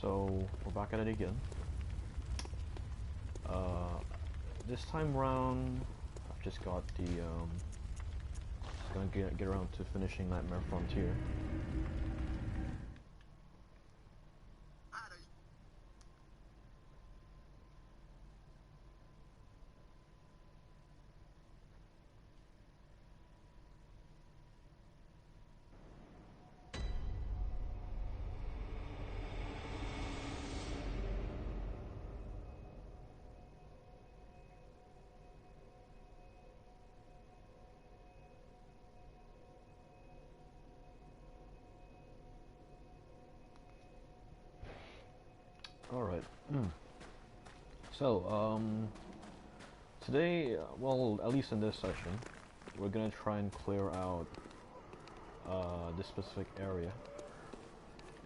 So we're back at it again. This time round, I've just got the just gonna get around to finishing Nightmare Frontier. Alright. So, today, well, at least in this session, we're gonna try and clear out this specific area.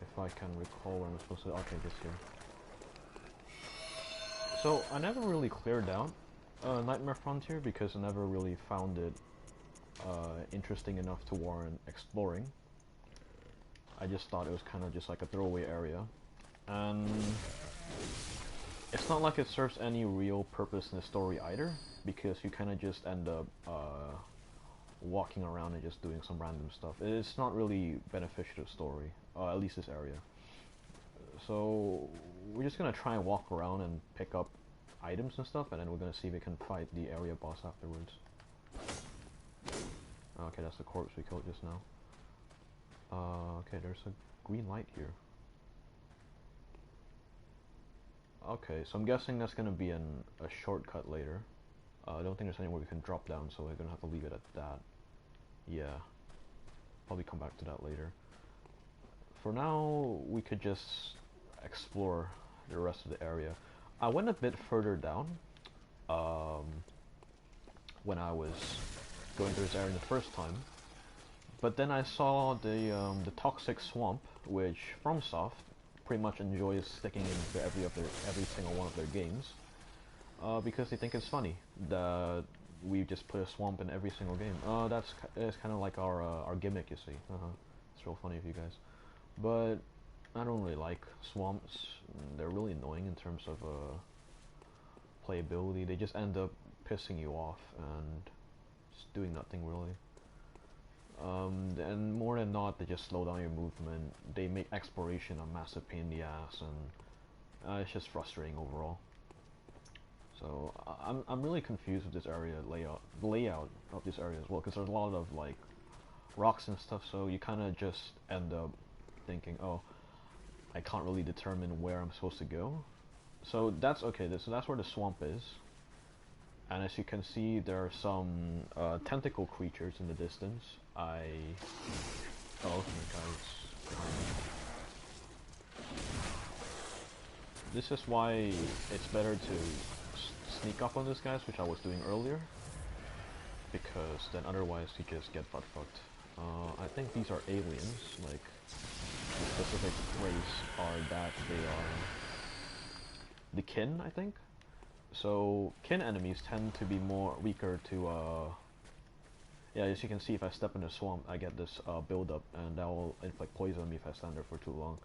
If I can recall where I'm supposed to. Okay, this here. So, I never really cleared out Nightmare Frontier because I never really found it interesting enough to warrant exploring. I just thought it was kind of just like a throwaway area. And it's not like it serves any real purpose in the story either, because you kind of just end up walking around and just doing some random stuff. It's not really beneficial to the story, at least this area. So we're just gonna try and walk around and pick up items and stuff, and then we're gonna see if we can fight the area boss afterwards. Okay, that's the corpse we killed just now. Okay, there's a green light here. Okay, so I'm guessing that's gonna be a shortcut later. I don't think there's anywhere we can drop down, so we're gonna have to leave it at that. Yeah, probably come back to that later. For now, we could just explore the rest of the area. I went a bit further down when I was going through this area the first time, but then I saw the toxic swamp, which FromSoft pretty much enjoys sticking into every single one of their games, because they think it's funny that we just put a swamp in every single game. That's kind of like our gimmick, you see. It's real funny of you guys, but I don't really like swamps. They're really annoying in terms of playability. They just end up pissing you off and just doing nothing really. And more than not, they just slow down your movement. They make exploration a massive pain in the ass, and it's just frustrating overall. So I'm really confused with this area layout of this area as well, because there's a lot of like rocks and stuff. So you kind of just end up thinking, oh, I can't really determine where I'm supposed to go. So that's okay. So that's where the swamp is. And as you can see, there are some tentacle creatures in the distance. Oh, guys. This is why it's better to sneak up on these guys, which I was doing earlier. Because then otherwise you just get butt fucked. I think these are aliens, like the specific race are that they are the kin, I think. So kin enemies tend to be weaker to yeah, as you can see, if I step in the swamp, I get this build up, and that will inflict poison on me if I stand there for too long.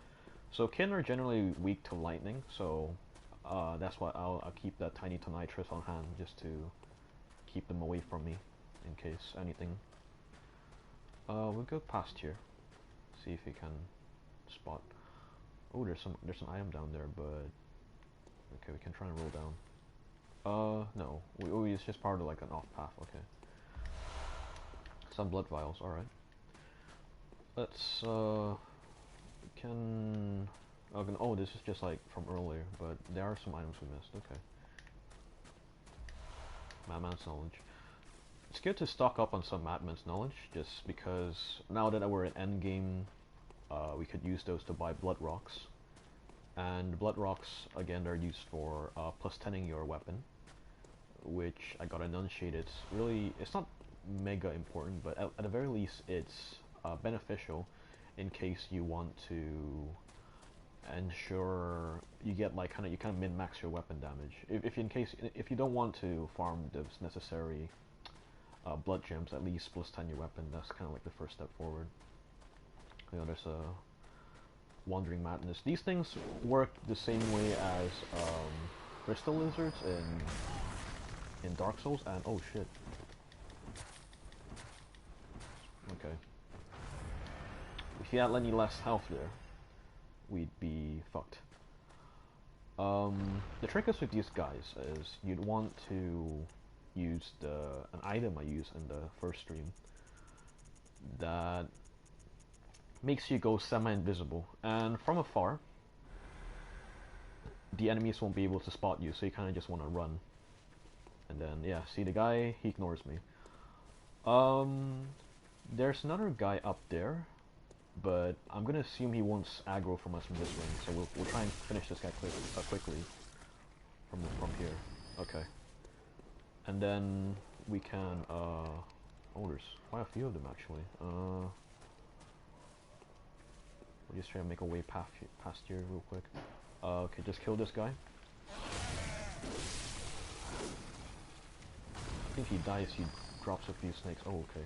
So kin are generally weak to lightning, so that's why I'll keep that tiny tonitrus on hand just to keep them away from me in case anything. We'll go past here, see if we can spot. Oh, there's some item down there, but okay, we can try and roll down. No. It's just part of like an off path, okay. Some blood vials, alright. Let's, oh, this is just like from earlier, but there are some items we missed, okay. Madman's knowledge. It's good to stock up on some Madman's knowledge, just because now that we're in endgame, we could use those to buy blood rocks. And blood rocks, again, they're used for plus 10ing your weapon, which I got enunciated. Really, it's not mega important, but at the very least, it's beneficial in case you want to ensure you get like you kind of min-max your weapon damage. If you don't want to farm the necessary blood gems, at least plus 10 your weapon. That's kind of like the first step forward. You know, there's Wandering Madness. These things work the same way as crystal lizards in Dark Souls, and oh shit. Okay. If he had any less health there, we'd be fucked. The trick is with these guys is you'd want to use an item I used in the first stream that makes you go semi-invisible, and from afar the enemies won't be able to spot you, so you kind of just want to run. And then yeah, see the guy, he ignores me. There's another guy up there, but I'm gonna assume he won't aggro from us from this range, so we'll try and finish this guy quickly from here. Okay. And then we can oh, there's quite a few of them actually. We'll just try to make a way past here real quick. Okay, just kill this guy. I think he dies, he drops a few snakes. Oh, okay.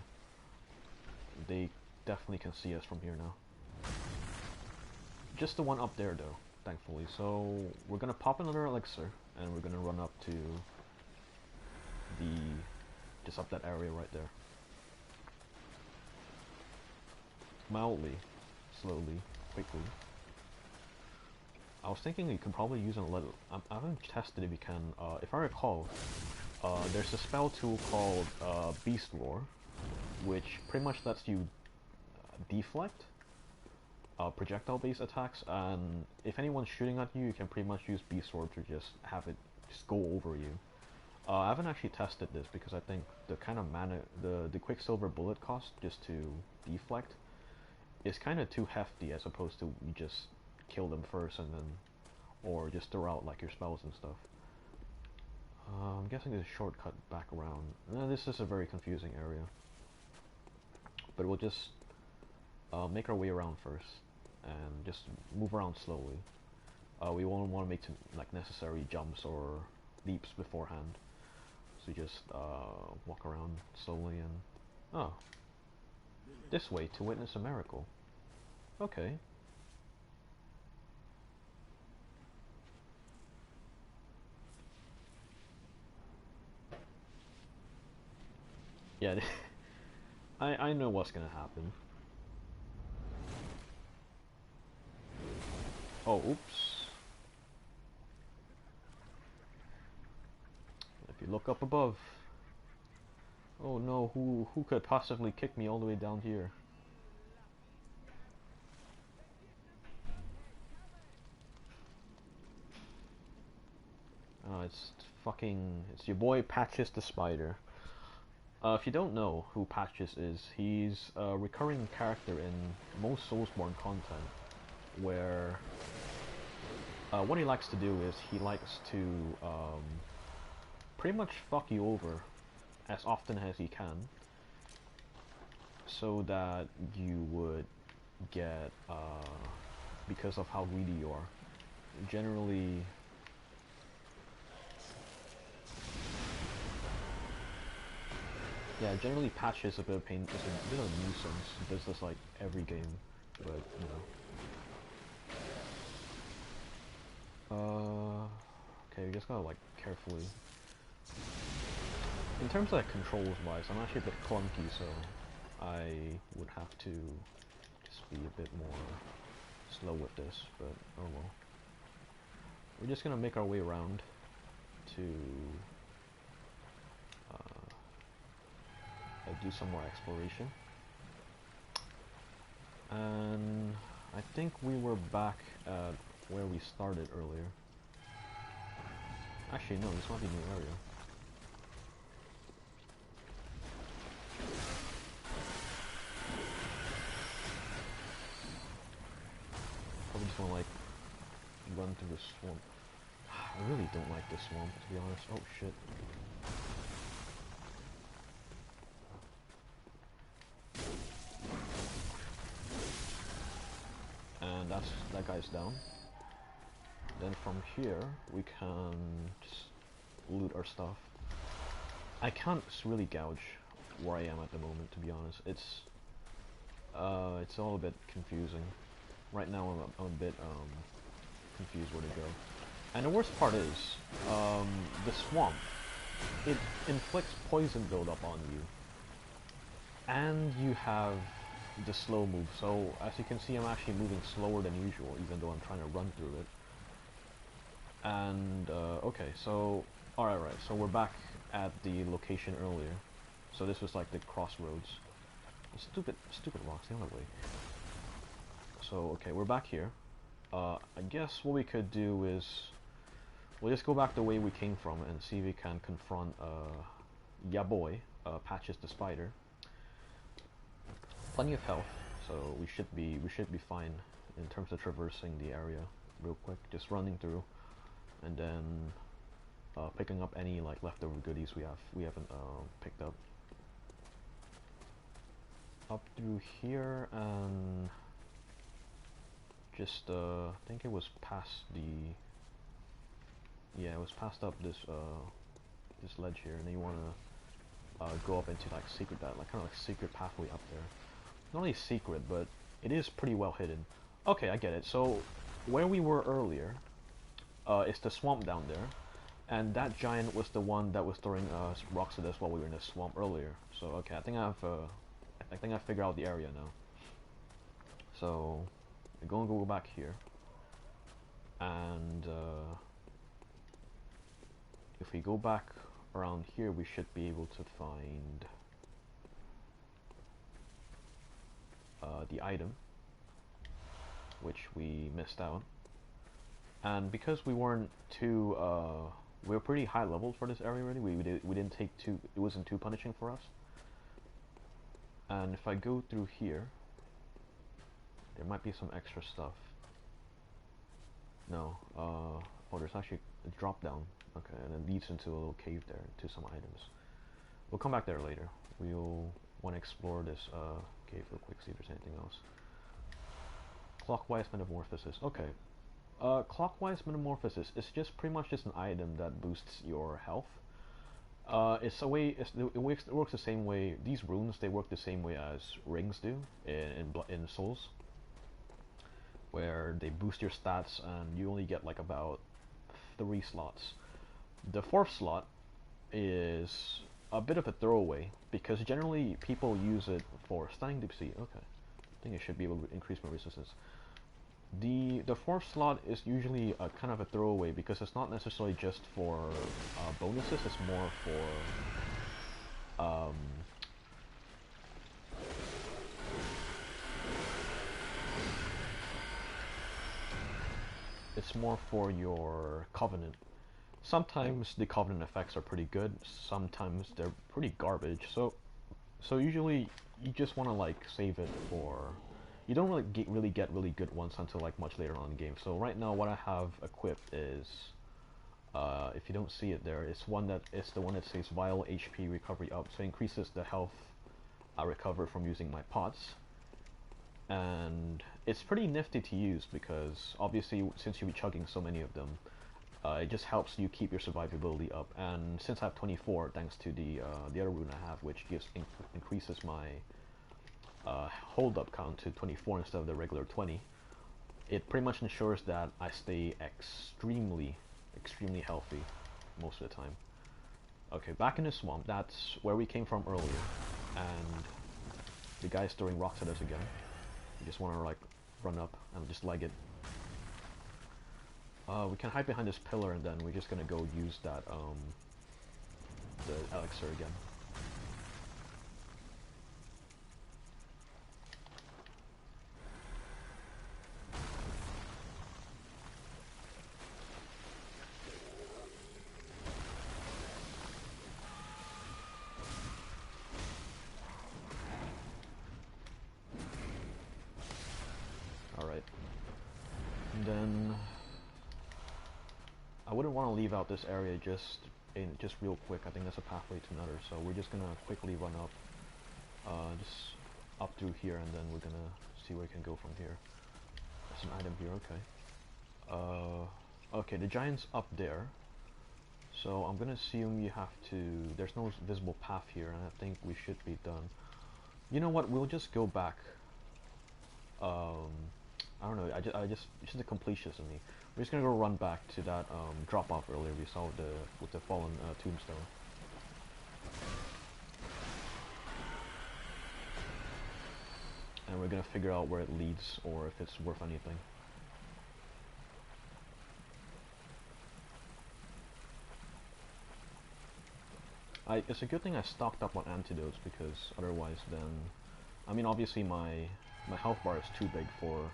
They definitely can see us from here now. Just the one up there though, thankfully. So we're gonna pop another elixir and we're gonna run up to just up that area right there. Mildly, slowly, quickly. I was thinking you can probably use a little. I haven't tested if you can. If I recall, there's a spell tool called Beast Roar, which pretty much lets you deflect projectile-based attacks, and if anyone's shooting at you, you can pretty much use Beast Roar to just have it just go over you. I haven't actually tested this because I think the kind of mana, the Quicksilver bullet cost just to deflect is kind of too hefty, as opposed to you just kill them first and then, or just throw out like your spells and stuff. I'm guessing there's a shortcut back around. This is a very confusing area, but we'll just make our way around first and just move around slowly. We won't want to make like necessary jumps or leaps beforehand, so just walk around slowly and oh, this way to witness a miracle. Okay. Yeah, I know what's gonna happen. Oh, oops. If you look up above. Oh no, who could possibly kick me all the way down here? It's your boy Patches the Spider. If you don't know who Patches is, he's a recurring character in most Soulsborne content, where what he likes to do is he likes to pretty much fuck you over as often as he can, so that you would get, because of how greedy you are, generally Patch is a bit of pain, is a bit of a nuisance. He does this like every game, but you know. Okay, we just gotta like carefully. In terms of like controls wise, I'm actually a bit clunky, so I would have to just be a bit more slow with this, but oh well. We're just gonna make our way around to do some more exploration. And I think we were back at where we started earlier. Actually no, this might be a new area. Probably just wanna like run through the swamp. I really don't like this swamp, to be honest. Oh shit. And that guy's down. Then from here we can just loot our stuff. I can't really gauge where I am at the moment, to be honest. It's all a bit confusing right now I'm a bit confused where to go. And the worst part is, the swamp, it inflicts poison buildup on you. And you have the slow move, so as you can see I'm actually moving slower than usual, even though I'm trying to run through it. And, okay, so, alright, so we're back at the location earlier. So this was like the crossroads. Stupid rocks, the other way. So, okay, we're back here. I guess what we could do is, we'll just go back the way we came from and see if we can confront, ya boy, Patches the Spider. Plenty of health, so we should be fine in terms of traversing the area real quick, just running through, and then picking up any like leftover goodies we haven't picked up. Up through here and just I think it was past the it was past up this this ledge here, and then you wanna go up into like secret kind of like secret pathway up there. Not only secret, but it is pretty well hidden. Okay, I get it. So where we were earlier is the swamp down there, and that giant was the one that was throwing rocks at us while we were in the swamp earlier. So okay, I think I figured out the area now. So we're gonna go back here, and if we go back around here, we should be able to find the item, which we missed out. And because we weren't too, we were pretty high level for this area already. We didn't take too. It wasn't too punishing for us. And if I go through here, there might be some extra stuff. No. Oh, there's actually a drop down. Okay, and it leads into a little cave there to some items. We'll come back there later. We'll want to explore this cave real quick, see if there's anything else. Clockwise metamorphosis. Okay. Clockwise metamorphosis is just pretty much just an item that boosts your health. It's a way. It works the same way. These runes, they work the same way as rings do in Souls, where they boost your stats and you only get like about 3 slots. The 4th slot is a bit of a throwaway because generally people use it for stunning deep sea. Okay, I think it should be able to increase my resistance. The 4th slot is usually a kind of a throwaway because it's not necessarily just for bonuses. It's more for it's more for your covenant. Sometimes the covenant effects are pretty good. Sometimes they're pretty garbage. So usually you just want to like save it for. You don't really get really good ones until like much later on in the game. So right now, what I have equipped is, if you don't see it there, it's the one that says Vial HP Recovery Up. So it increases the health I recover from using my pots. And it's pretty nifty to use because obviously since you'll be chugging so many of them, it just helps you keep your survivability up. And since I have 24, thanks to the other rune I have, which increases my hold up count to 24 instead of the regular 20, it pretty much ensures that I stay extremely healthy most of the time. Okay, back in the swamp. That's where we came from earlier, and the guy's throwing rocks at us again. We just want to like run up and just leg it. We can hide behind this pillar, and then we're just gonna go use that the elixir again. Alright. And then I wouldn't want to leave out this area just real quick. I think that's a pathway to another, so we're just gonna quickly run up just up through here, and then we're gonna see where we can go from here. There's an item here, okay. Okay, the giant's up there, so I'm gonna assume you have to, there's no visible path here, and I think we should be done. You know what, we'll just go back I don't know. It's just a completionist in me. We're just gonna go run back to that drop off earlier we saw with the fallen tombstone. And we're gonna figure out where it leads or if it's worth anything. It's a good thing I stocked up on antidotes because otherwise then, I mean obviously my health bar is too big for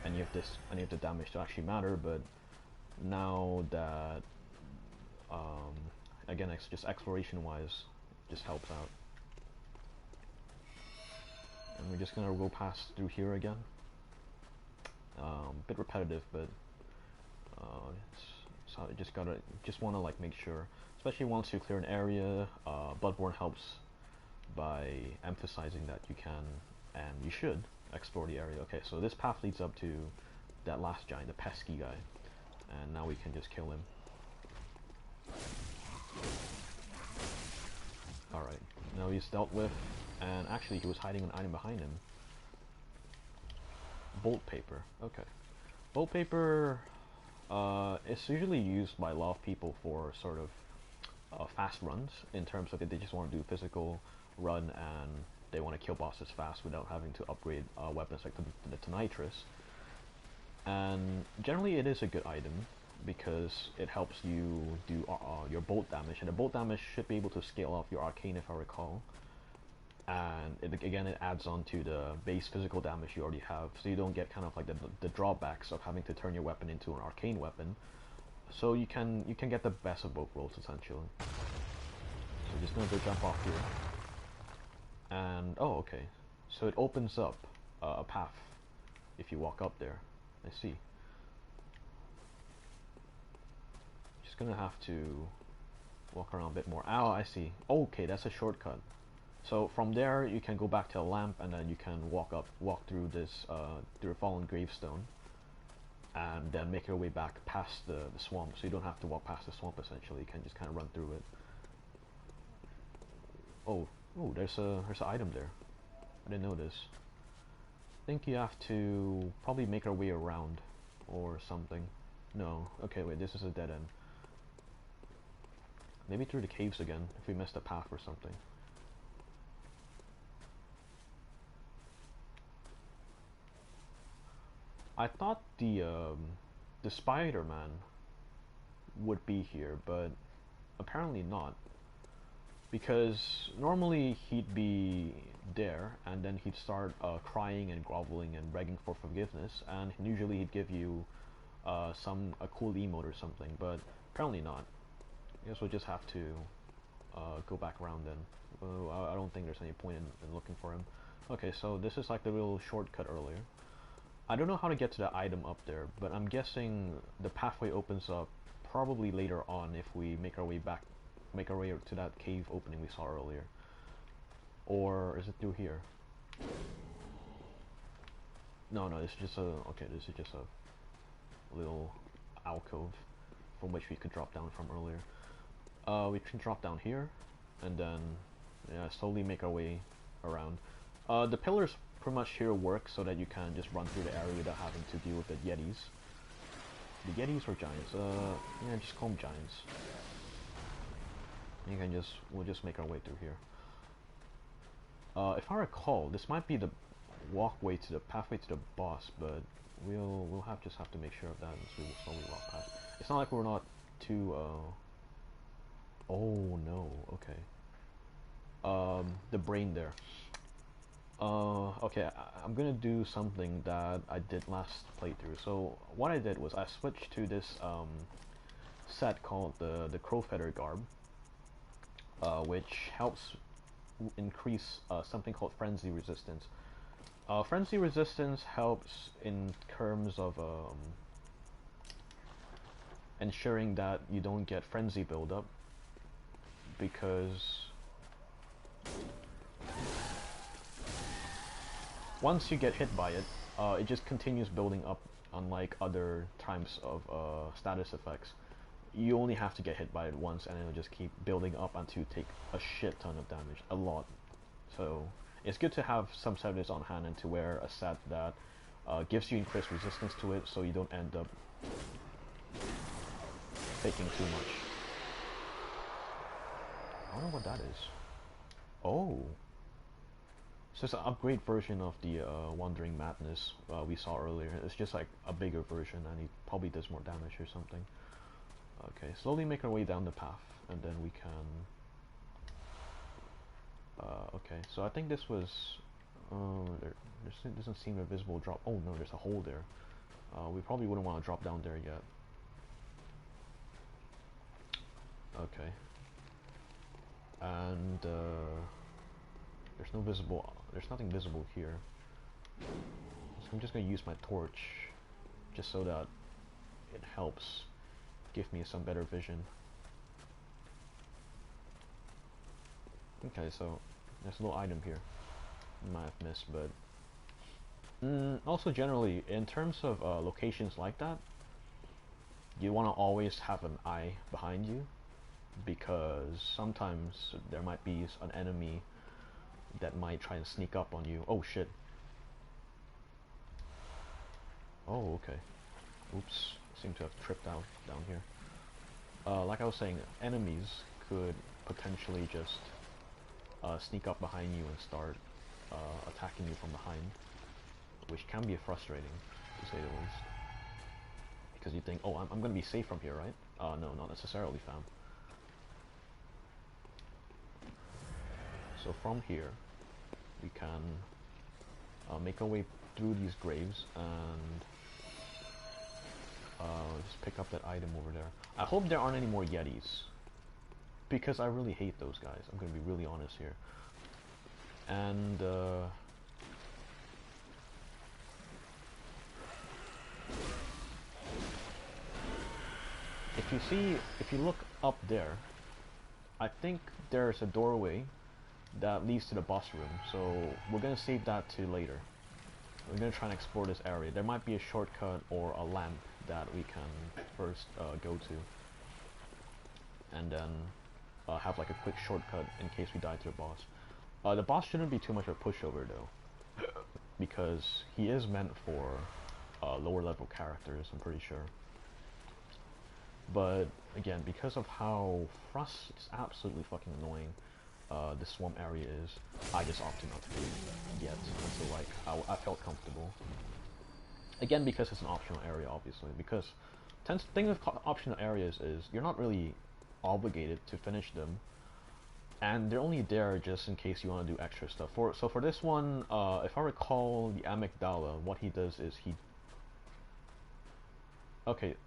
any of the damage to actually matter, but now that again just exploration wise just helps out. And we're just gonna go past through here again. Bit repetitive, but so I just wanna like make sure, especially once you clear an area. Bloodborne helps by emphasizing that you can and you should explore the area. Okay, so this path leads up to that last giant, the pesky guy, and now we can just kill him. Alright, now he's dealt with, and actually he was hiding an item behind him. Bolt paper, okay. Bolt paper is usually used by a lot of people for sort of fast runs, in terms of if they just want to do physical run and they want to kill bosses fast without having to upgrade weapons like the Tonitrus. And generally it is a good item because it helps you do your bolt damage, and the bolt damage should be able to scale off your arcane if I recall. And again it adds on to the base physical damage you already have, so you don't get kind of like the drawbacks of having to turn your weapon into an arcane weapon. So you can get the best of both worlds essentially. So we're just gonna go jump off here. And oh okay, so it opens up a path if you walk up there. I see. Just gonna have to walk around a bit more. Oh, I see. Okay, that's a shortcut. So from there you can go back to a lamp, and then you can walk through this through a fallen gravestone, and then make your way back past the swamp. So you don't have to walk past the swamp essentially. You can just kind of run through it. Oh, there's an item there. I didn't know this. I think you have to probably make our way around or something. No. Okay, wait, this is a dead end. Maybe through the caves again, if we missed a path or something. I thought the Spider-Man would be here, but apparently not. Because normally he'd be there, and then he'd start crying and groveling and begging for forgiveness, and usually he'd give you a cool emote or something, but apparently not. I guess we'll just have to go back around then. I don't think there's any point in looking for him. Okay, so this is like the real shortcut earlier. I don't know how to get to the item up there, but I'm guessing the pathway opens up probably later on if we make our way to that cave opening we saw earlier. Or is it through here? No, this is just this is just a little alcove from which we could drop down from earlier. We can drop down here, and then slowly make our way around. The pillars pretty much here work so that you can just run through the area without having to deal with the Yetis. The Yetis or Giants? Yeah, just call them Giants. You can we'll just make our way through here. If I recall, this might be the pathway to the boss, but we'll just have to make sure of that as we will slowly walk past. It's not like we're not too oh no, okay. The brain there. Okay, I'm gonna do something that I did last playthrough. So what I did was I switched to this set called the Crow Feather Garb, which helps increase something called Frenzy Resistance. Frenzy Resistance helps in terms of ensuring that you don't get Frenzy buildup, because once you get hit by it, it just continues building up, unlike other types of status effects. You only have to get hit by it once, and it'll just keep building up until you take a shit ton of damage, a lot. So it's good to have some set of this on hand and to wear a set that gives you increased resistance to it, so you don't end up taking too much. I don't know what that is. Oh! So it's an upgrade version of the Wandering Madness we saw earlier. It's just like a bigger version, and he probably does more damage or something. Okay, slowly make our way down the path, and then we can... okay, so I think this was... there doesn't seem a visible drop. Oh no, there's a hole there. We probably wouldn't want to drop down there yet. Okay. And there's nothing visible here. So I'm just gonna use my torch, just so that it helps give me some better vision. Okay, so there's a little item here. Might have missed, but also generally, in terms of locations like that, you want to always have an eye behind you, because sometimes there might be an enemy that might try and sneak up on you. Oh shit. Oh, okay. Oops. Seem to have tripped out down here. Like I was saying, enemies could potentially just sneak up behind you and start attacking you from behind, which can be frustrating, to say the least. Because you think, oh, I'm gonna be safe from here, right? No, not necessarily, fam. So from here, we can make our way through these graves and just pick up that item over there. I hope there aren't any more Yetis, because I really hate those guys. I'm gonna be really honest here. And if you look up there, I think there's a doorway that leads to the boss room, so we're gonna save that to later. We're gonna try and explore this area. There might be a shortcut or a lamp that we can first go to, and then have like a quick shortcut in case we die to the boss. The boss shouldn't be too much of a pushover though, because he is meant for lower level characters, I'm pretty sure. But again, because of how it's absolutely fucking annoying the swamp area is, I just opted not to do it yet until like I felt comfortable. Again, because it's an optional area, obviously. Because the thing with optional areas is you're not really obligated to finish them, and they're only there just in case you want to do extra stuff. So for this one, if I recall, the Amygdala, what he does is he... Okay,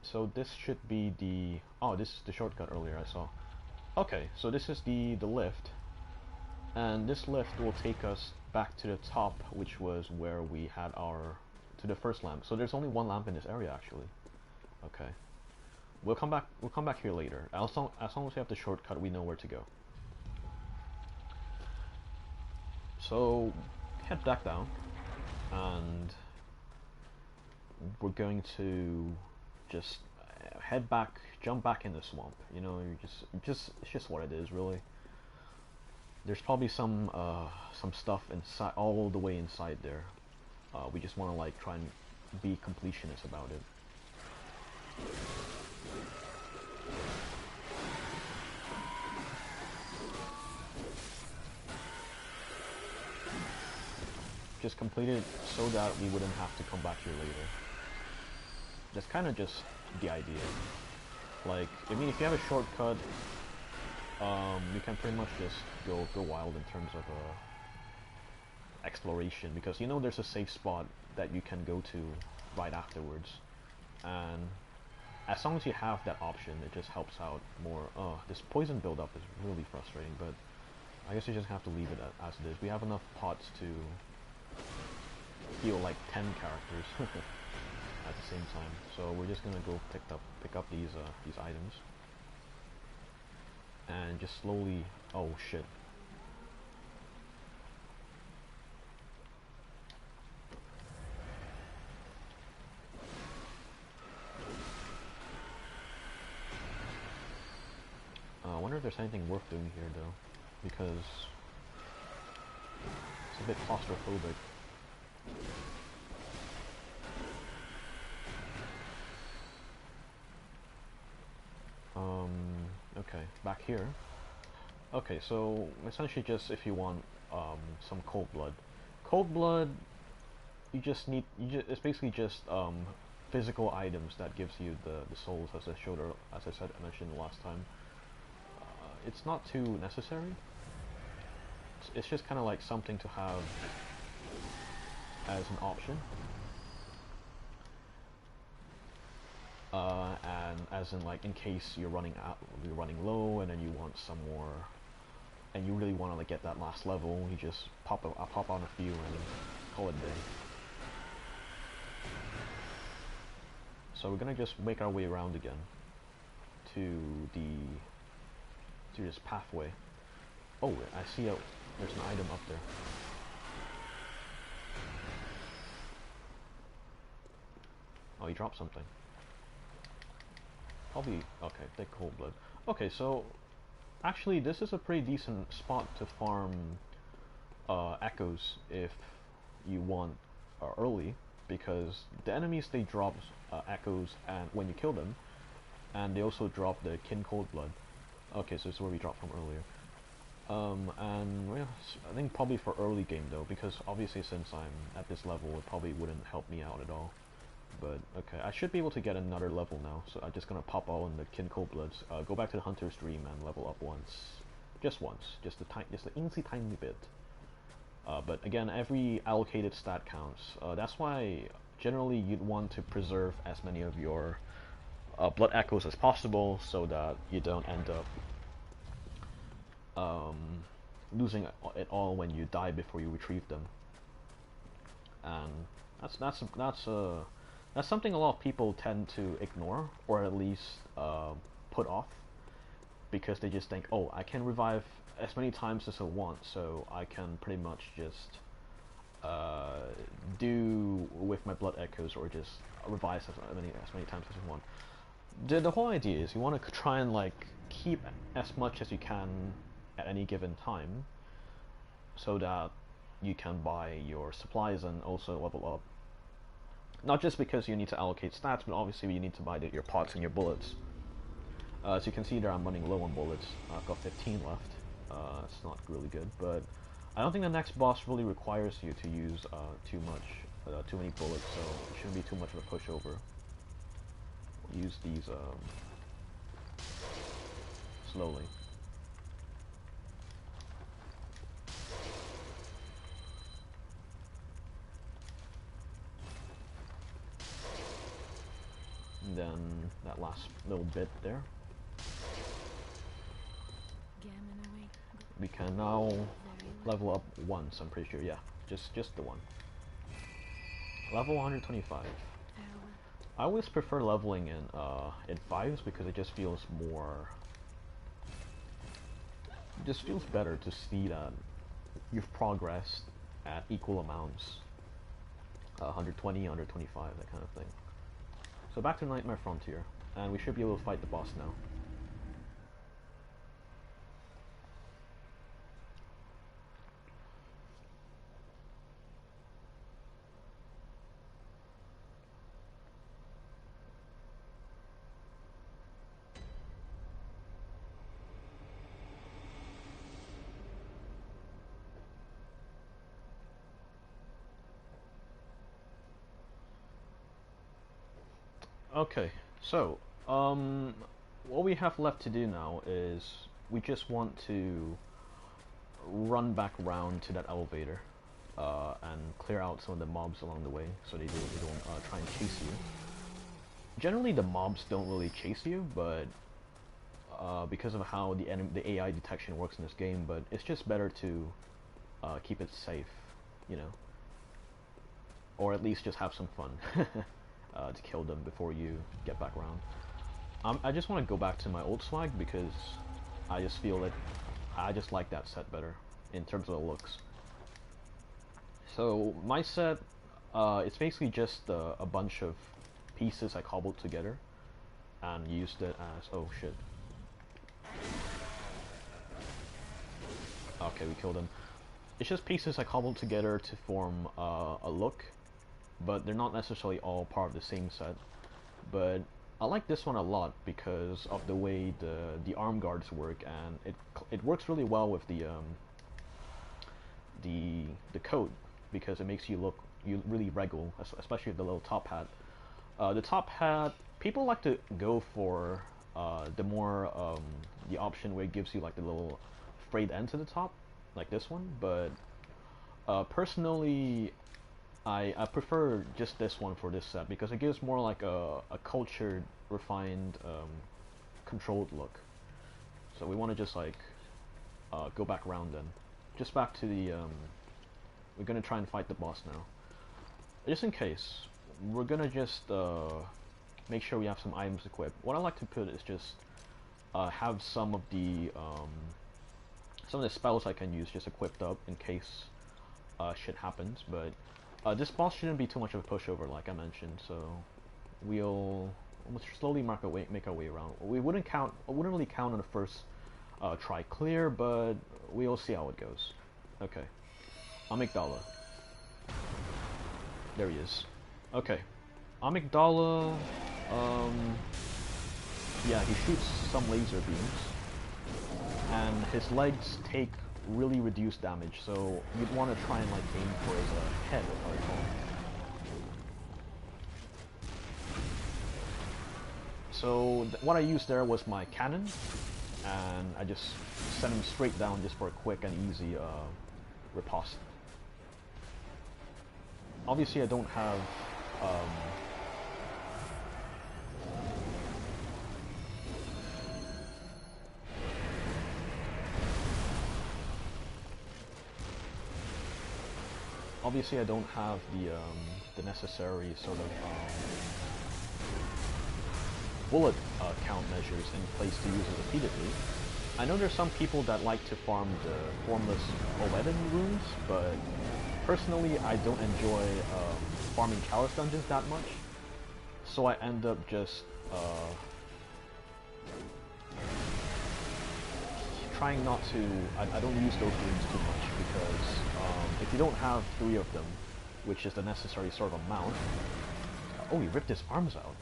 so this should be the... Oh, this is the shortcut earlier I saw. Okay, so this is the lift, and this lift will take us back to the top, which was where we had our... to the first lamp. So there's only one lamp in this area, actually. Okay. We'll come back here later. As long as we have the shortcut, we know where to go. So, head back down, and we're going to just head back, jump back in the swamp. You know, it's just what it is, really. There's probably some stuff inside, all the way inside there. We just want to like try and be completionist about it. Just complete it so that we wouldn't have to come back here later. That's kind of just the idea. Like, I mean, if you have a shortcut, you can pretty much just go wild in terms of exploration, because you know there's a safe spot that you can go to right afterwards, and as long as you have that option, it just helps out more. This poison buildup is really frustrating, but I guess you just have to leave it as it is. We have enough pots to heal like 10 characters at the same time, so we're just gonna go pick up these items and just slowly... Oh shit. I wonder if there's anything worth doing here though, because it's a bit claustrophobic. Um, okay, back here. Okay, so essentially just if you want some cold blood. Cold blood, it's basically just physical items that gives you the souls, as I showed, as I said, I mentioned last time. It's not too necessary. It's just kind of like something to have as an option. And as in, like, in case you're running low, and then you want some more, and you really want to like get that last level, you just pop on a few and call it a day. So we're gonna just make our way around again to this pathway. Oh, I see there's an item up there. Oh, he dropped something. Probably, okay, thick cold blood. Okay, so actually this is a pretty decent spot to farm echoes if you want early, because the enemies, they drop echoes and when you kill them, and they also drop the kin cold blood. Okay, so this is where we dropped from earlier. And well, I think probably for early game though, because obviously since I'm at this level, it probably wouldn't help me out at all. But okay, I should be able to get another level now, so I'm just gonna pop all in the kin cold bloods, go back to the hunter's dream and level up once, just an eensy tiny bit. But again, every allocated stat counts. That's why generally you'd want to preserve as many of your blood echoes as possible, so that you don't end up losing it all when you die before you retrieve them. And that's something a lot of people tend to ignore, or at least put off, because they just think, oh, I can revive as many times as I want, so I can pretty much just do with my blood echoes, or just revive as many times as I want. The whole idea is you want to try and like keep as much as you can at any given time, so that you can buy your supplies and also level up. Not just because you need to allocate stats, but obviously you need to buy your pots and your bullets. As you can see there, I'm running low on bullets. I've got 15 left. It's not really good, but I don't think the next boss really requires you to use too many bullets, so it shouldn't be too much of a pushover. Use these slowly. And then that last little bit there. We can now level up once, I'm pretty sure, yeah. Just the one. Level 125. I always prefer leveling in 5s because it just feels more... It just feels better to see that you've progressed at equal amounts. 120, 125, that kind of thing. So back to Nightmare Frontier, and we should be able to fight the boss now. Okay, so, what we have left to do now is we just want to run back around to that elevator and clear out some of the mobs along the way, so they don't try and chase you. Generally, the mobs don't really chase you, but because of how the AI detection works in this game, but it's just better to keep it safe, you know, or at least just have some fun. To kill them before you get back around. I just want to go back to my old swag because I just feel that I just like that set better in terms of the looks. So my set, it's basically just a bunch of pieces I cobbled together and used it as... oh shit. Okay, we killed him. It's just pieces I cobbled together to form a look, but they're not necessarily all part of the same set. But I like this one a lot because of the way the arm guards work, and it works really well with the coat because it makes you look really regal, especially the little top hat. The top hat, people like to go for the more the option where it gives you like the little frayed end to the top, like this one. But personally, I prefer just this one for this set because it gives more like a cultured, refined, controlled look. So we want to just like go back around then. Just back to the we're gonna try and fight the boss now. Just in case, we're gonna just make sure we have some items equipped. What I like to put is just have some of the spells I can use just equipped up in case shit happens. But this boss shouldn't be too much of a pushover, like I mentioned. So we'll slowly make our way around. We wouldn't really count on the first try clear, but we'll see how it goes. Okay, Amygdala. There he is. Okay, Amygdala. Yeah, he shoots some laser beams, and his legs take really reduced damage. So you'd want to try and like aim for his head, if I recall. So what I used there was my cannon, and I just sent him straight down just for a quick and easy riposte. Obviously I don't have the necessary sort of bullet count measures in place to use it repeatedly. I know there's some people that like to farm the formless Olenin runes, but personally I don't enjoy farming Chalice dungeons that much, so I end up just trying not to. I don't use those runes too much because if you don't have 3 of them, which is the necessary sort of amount. Oh, he ripped his arms out.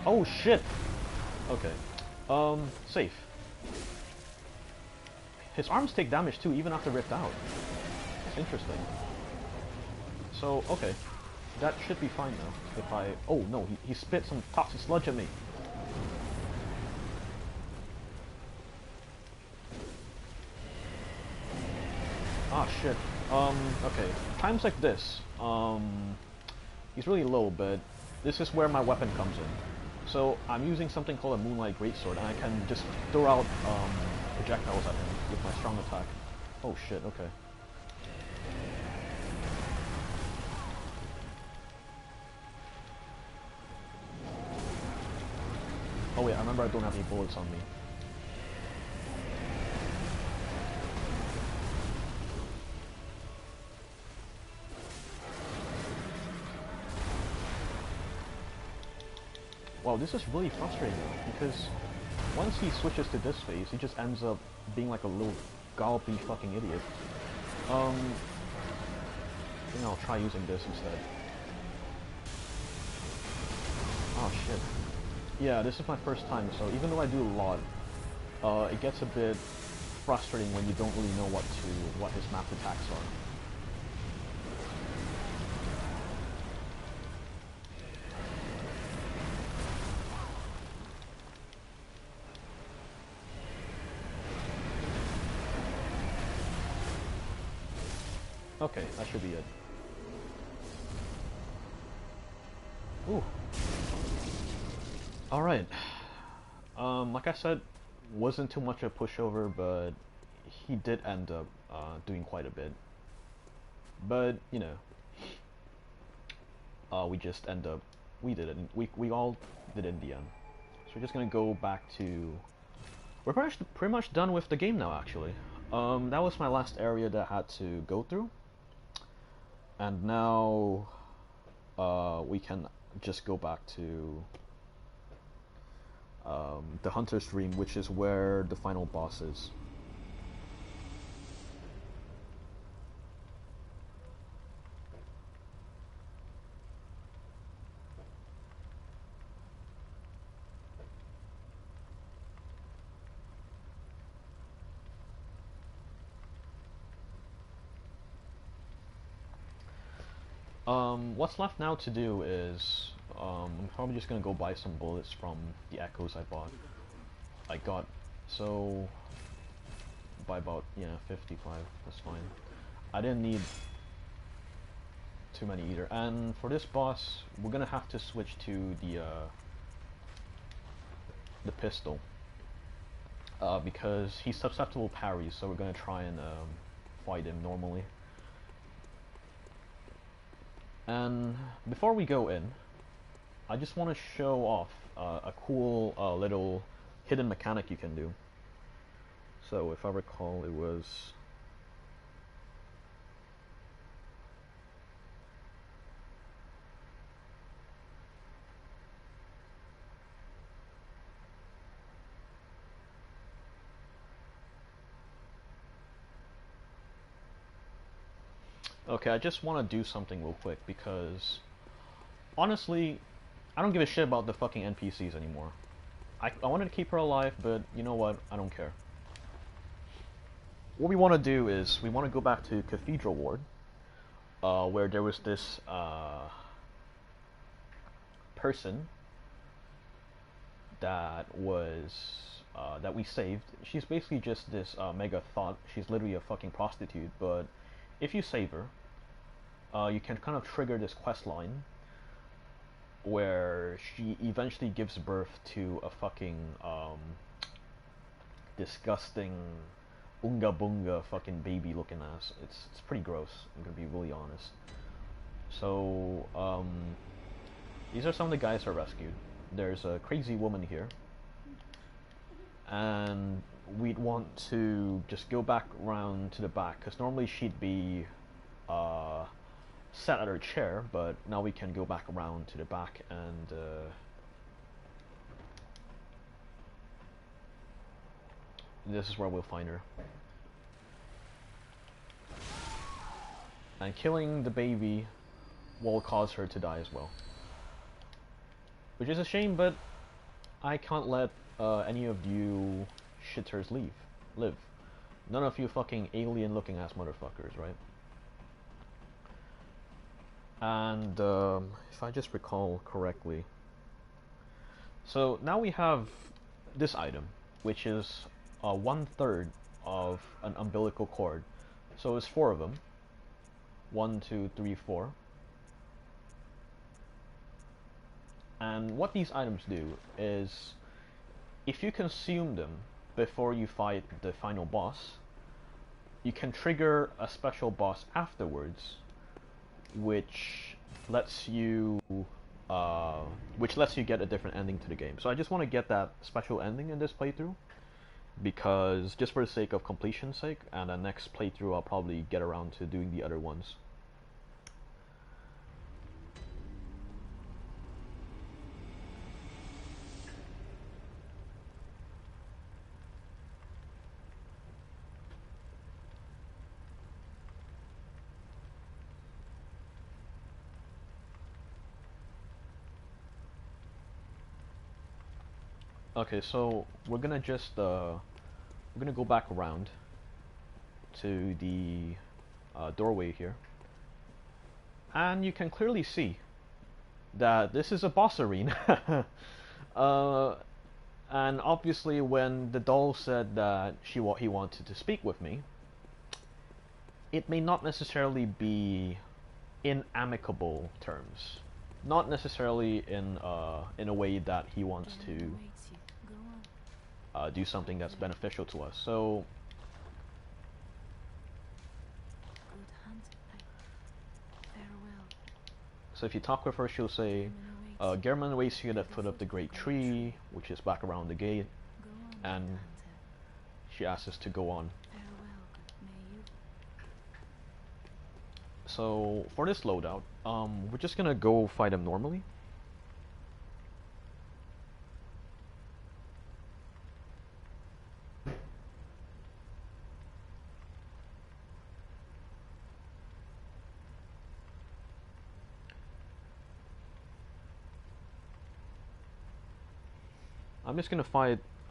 Oh shit! Okay. Safe. His arms take damage too, even after ripped out. It's interesting. So, okay. That should be fine now. If I... Oh no, he spit some toxic sludge at me. Ah shit. Okay. Times like this, he's really low, but this is where my weapon comes in. So I'm using something called a Moonlight Greatsword, and I can just throw out projectiles at him with my strong attack. Oh shit, okay. Oh wait, I remember I don't have any bullets on me. Wow, this is really frustrating because once he switches to this phase, he just ends up being like a little gallopy fucking idiot. I think I'll try using this instead. Oh shit. Yeah, this is my first time, so even though I do a lot, it gets a bit frustrating when you don't really know what his map attacks are. Okay, that should be it. Ooh. Alright. Like I said, wasn't too much a pushover, but he did end up doing quite a bit. But, you know, we just end up, we did it, we all did it in the end. So we're just gonna go back to, we're pretty much done with the game now, actually. That was my last area that I had to go through. And now we can just go back to the Hunter's Dream, which is where the final boss is. What's left now to do is, I'm probably just gonna go buy some bullets from the echoes I bought. I got, so, by about, yeah, 55, that's fine. I didn't need too many either. And for this boss, we're gonna have to switch to the pistol. Because he's susceptible parries, so we're gonna try and fight him normally. And before we go in, I just want to show off a cool little hidden mechanic you can do. So if I recall, it was... Okay, I just want to do something real quick because, honestly, I don't give a shit about the fucking NPCs anymore. I wanted to keep her alive, but you know what? I don't care. What we want to do is, we want to go back to Cathedral Ward, where there was this person that we saved. She's basically just this mega thought. She's literally a fucking prostitute, but if you save her, you can kind of trigger this quest line where she eventually gives birth to a fucking disgusting unga bunga fucking baby looking ass. It's pretty gross, I'm gonna be really honest. So these are some of the guys I rescued. There's a crazy woman here, and we'd want to just go back around to the back, because normally she'd be sat at her chair, but now we can go back around to the back and this is where we'll find her. And killing the baby will cause her to die as well. Which is a shame, but I can't let any of you shitters live. None of you fucking alien looking ass motherfuckers, right? And if I just recall correctly, so now we have this item, which is 1/3 of an umbilical cord. So it's 4 of them. 1, 2, 3, 4. And what these items do is, if you consume them before you fight the final boss, you can trigger a special boss afterwards, which lets you get a different ending to the game. So I just want to get that special ending in this playthrough, because just for the sake of completion's sake, and the next playthrough I'll probably get around to doing the other ones. Okay, so we're gonna just we're gonna go back around to the doorway here, and you can clearly see that this is a boss arena. And obviously, when the doll said that he wanted to speak with me, it may not necessarily be in amicable terms, not necessarily in a way that he wants to do something that's beneficial to us. So if you talk with her, she'll say, German waits you at the foot of the great tree, which is back around the gate, and she asks us to go on. So for this loadout, we're just gonna go fight him normally.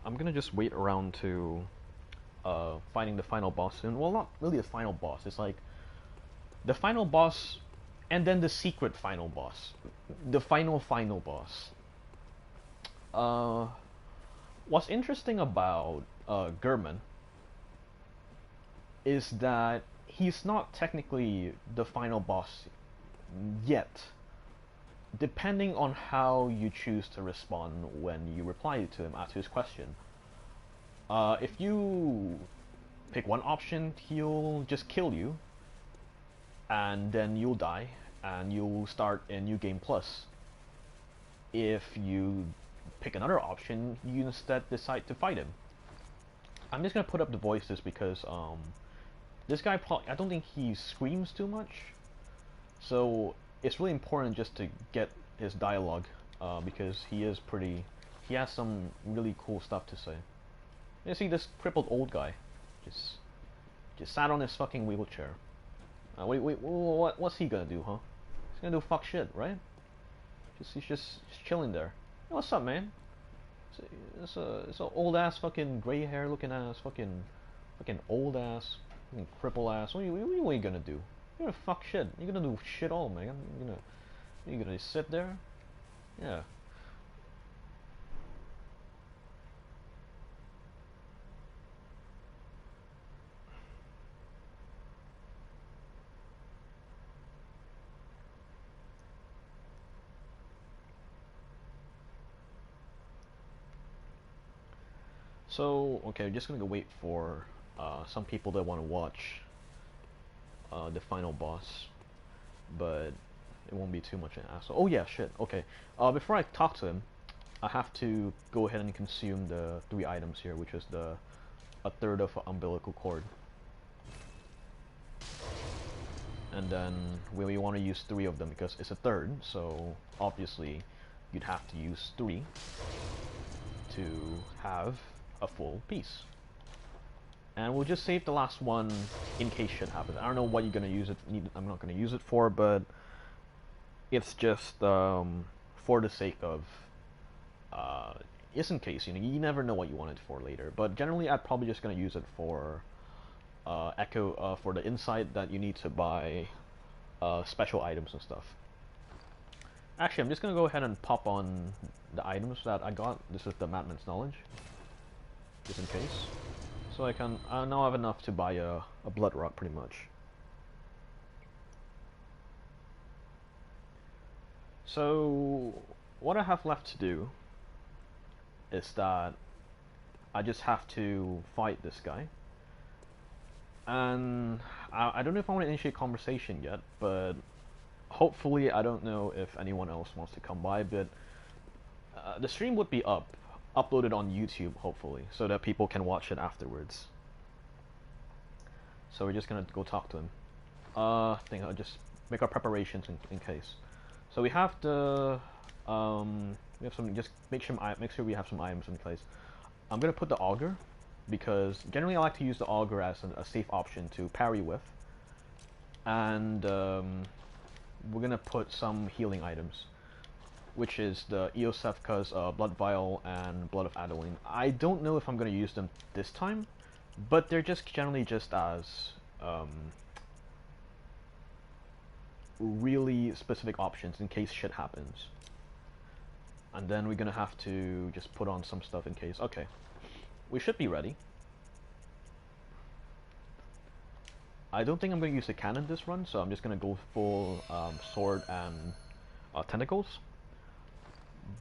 I'm gonna just wait around to fighting the final boss soon. Well, not really the final boss. It's like the final boss And then the secret final boss, the final boss. Uh, what's interesting about German is that he's not technically the final boss yet, depending on how you choose to respond when you reply to him after his question. If you pick one option, he'll just kill you, and then you'll die, and you'll start a new game plus. If you pick another option, you instead decide to fight him. I'm just gonna put up the voices because this guy I don't think he screams too much, so it's really important just to get his dialogue because he has some really cool stuff to say. You see this crippled old guy, just sat on his fucking wheelchair. What's he gonna do, huh? He's gonna do fuck shit, right? He's just chilling there. Hey, what's up, man? It's a old ass fucking gray hair looking ass fucking old ass fucking cripple ass. What are you gonna do? You're gonna fuck shit. You're gonna do shit all, man. You're gonna sit there? Yeah. So, okay, I'm just gonna go wait for some people that want to watch the final boss, but it won't be too much an asshole. Oh yeah, shit, okay. Before I talk to him, I have to go ahead and consume the 3 items here, which is a third of an umbilical cord. And then we want to use 3 of them because it's a third, so obviously you'd have to use 3 to have a full piece. And we'll just save the last one in case shit happens. I don't know what you're gonna use it. I'm not gonna use it for, but it's just for the sake of just in case. You never know what you want it for later. But generally, I'm probably just gonna use it for echo for the insight that you need to buy special items and stuff. Actually, I'm just gonna go ahead and pop on the items that I got. This is the Madman's Knowledge, just in case. So I now have enough to buy a blood rock, pretty much. So what I have left to do is that I just have to fight this guy. And I don't know if I want to initiate conversation yet, but hopefully I don't know if anyone else wants to come by, but the stream would be uploaded on YouTube, hopefully, so that people can watch it afterwards. So we're just gonna go talk to him. I think I'll just make our preparations in case. So we have the we have some. Just make sure we have some items in place. I'm gonna put the auger because generally I like to use the auger as a safe option to parry with, and we're gonna put some healing items, which is the Eosefka's Blood Vial and Blood of Adeline. I don't know if I'm gonna use them this time, but they're just generally just as really specific options in case shit happens. And then we're gonna have to just put on some stuff in case. Okay, we should be ready. I don't think I'm gonna use the cannon this run, so I'm just gonna go full sword and tentacles.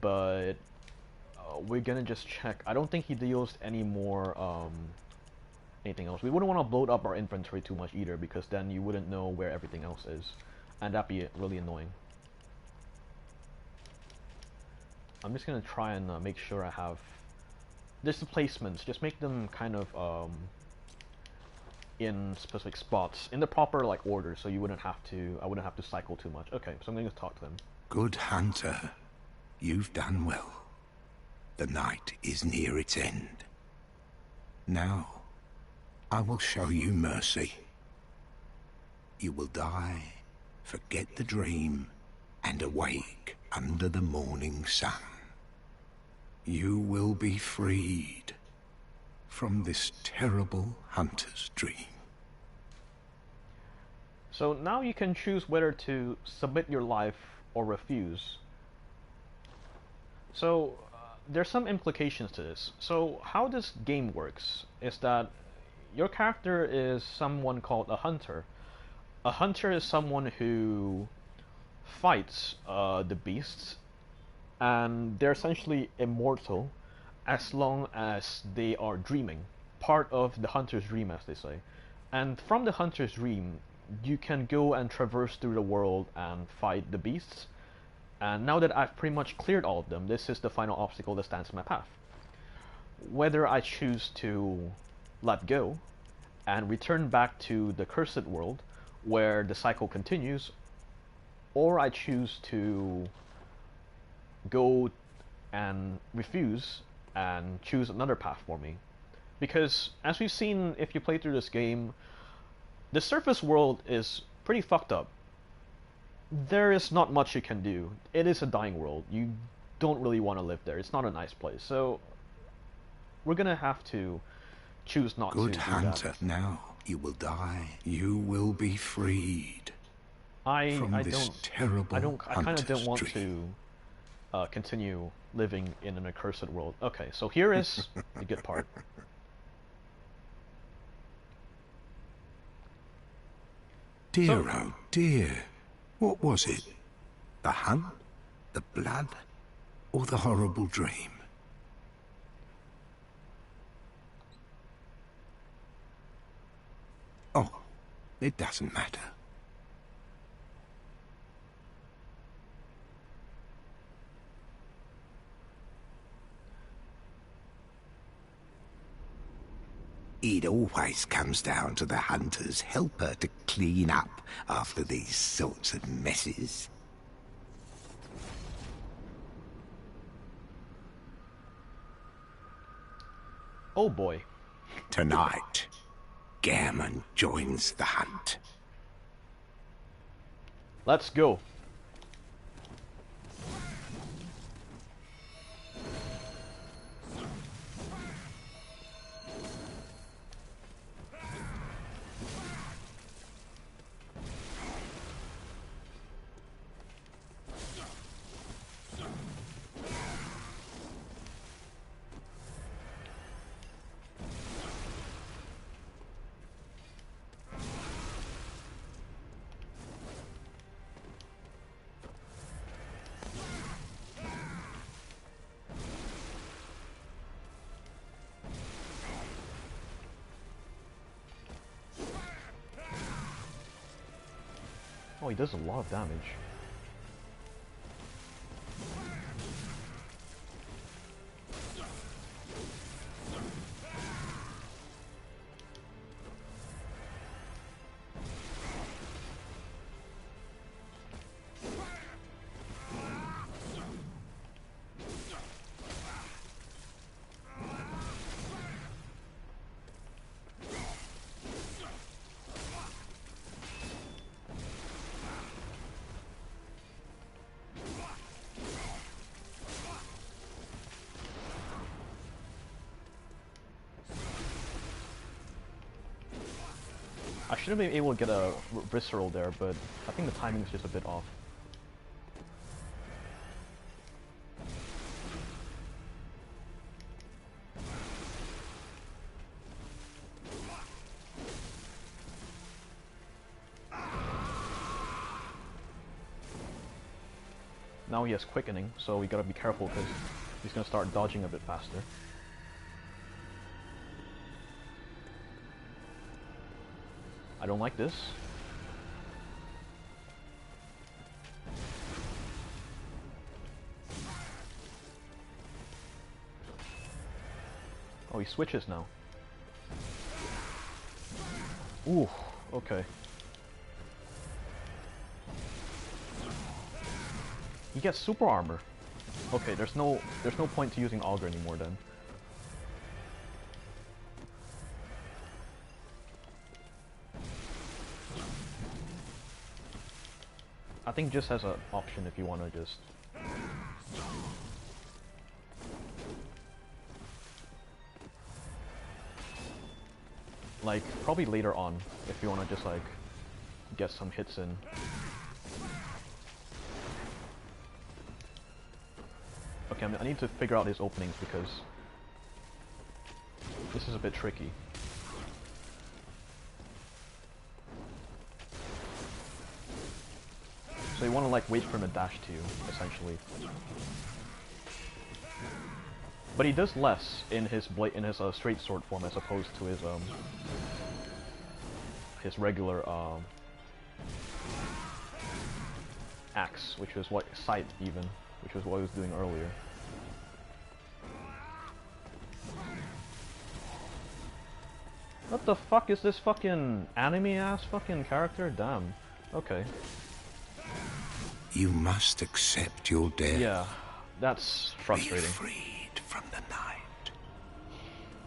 But we're gonna just check. I don't think he deals any more anything else. We wouldn't want to load up our inventory too much either, because then you wouldn't know where everything else is, and that'd be really annoying. I'm just gonna try and make sure I have just the placements. Just make them kind of in specific spots in the proper like order, so you wouldn't have to. I wouldn't have to cycle too much. Okay, so I'm gonna talk to them. Good hunter, you've done well. The night is near its end. Now, I will show you mercy. You will die, forget the dream, and awake under the morning sun. You will be freed from this terrible hunter's dream. So now you can choose whether to submit your life or refuse. So there's some implications to this. So how this game works is that your character is someone called a hunter. A hunter is someone who fights the beasts, and they're essentially immortal as long as they are dreaming. Part of the hunter's dream, as they say. And from the hunter's dream, you can go and traverse through the world and fight the beasts. And now that I've pretty much cleared all of them, this is the final obstacle that stands in my path. Whether I choose to let go and return back to the cursed world, where the cycle continues, or I choose to go and refuse and choose another path for me. Because, as we've seen if you play through this game, the surface world is pretty fucked up. There is not much you can do. It is a dying world. You don't really want to live there. It's not a nice place. So, we're gonna have to choose not to do that. Good hunter, now you will die. You will be freed from this terrible I kind of don't want dream. to continue living in an accursed world. Okay, so here is the good part. Dear, oh dear. What was it? The hunt? The blood? Or the horrible dream? Oh, it doesn't matter. It always comes down to the hunter's helper to clean up after these sorts of messes. Oh boy. Tonight, Gammon joins the hunt. Let's go. Oh, he does a lot of damage. I should have been able to get a visceral there, but I think the timing is just a bit off. Now he has quickening, so we gotta be careful because he's gonna start dodging a bit faster. I don't like this. Oh, he switches now. Ooh, okay. He gets super armor. Okay, there's no point to using Augur anymore then. I think just as an option if you want to just... Like, probably later on, if you want to just like, get some hits in. Okay, I need to figure out his openings because this is a bit tricky. So you want to like wait for him to dash to you, essentially. But he does less in his straight sword form as opposed to his regular axe, which was what sight even, which was what he was doing earlier. What the fuck is this fucking anime-ass fucking character? Damn. Okay. You must accept your death. Yeah, that's frustrating. Be freed from the night.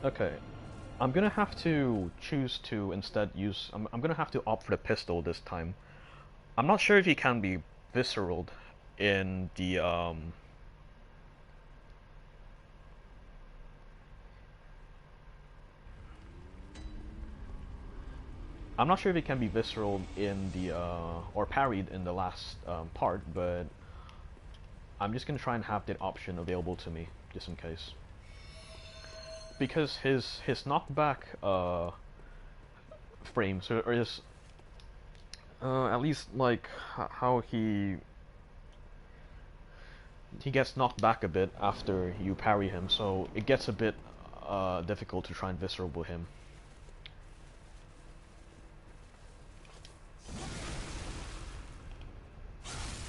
Okay. I'm gonna have to choose to instead use... I'm gonna have to opt for the pistol this time. I'm not sure if he can be visceraled in the, I'm not sure if it can be visceral in the, or parried in the last part, but I'm just gonna try and have that option available to me, just in case. Because his knockback frames, or his, at least like how he gets knocked back a bit after you parry him, so it gets a bit difficult to try and visceral him.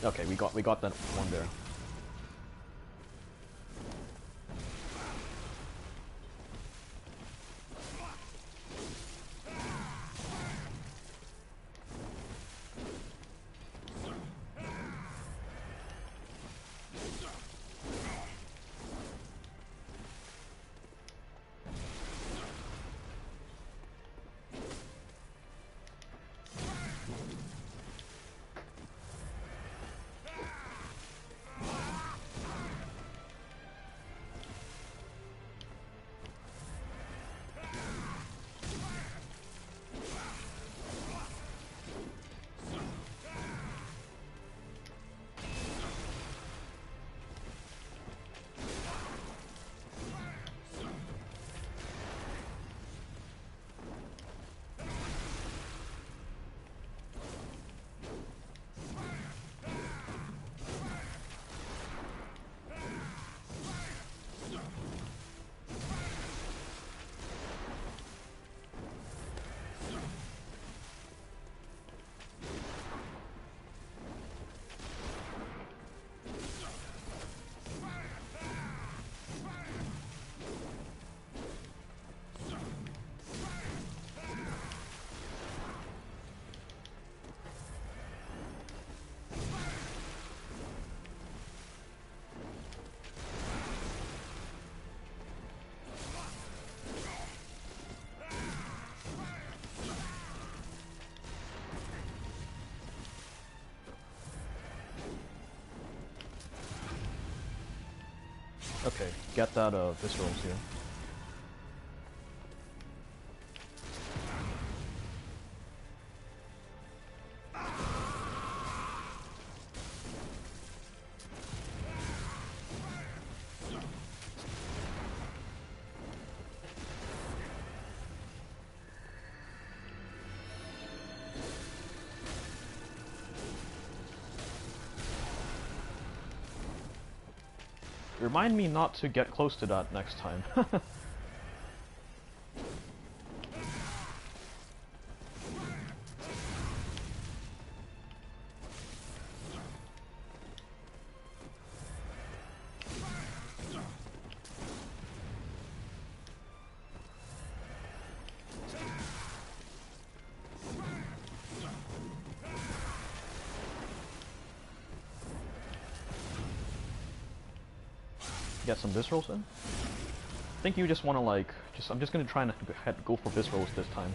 Okay, we got that one there. Okay, get that viscerals here. Remind me not to get close to that next time. Get some viscerals in? I think you just want to like, I'm just gonna try and go for viscerals this time.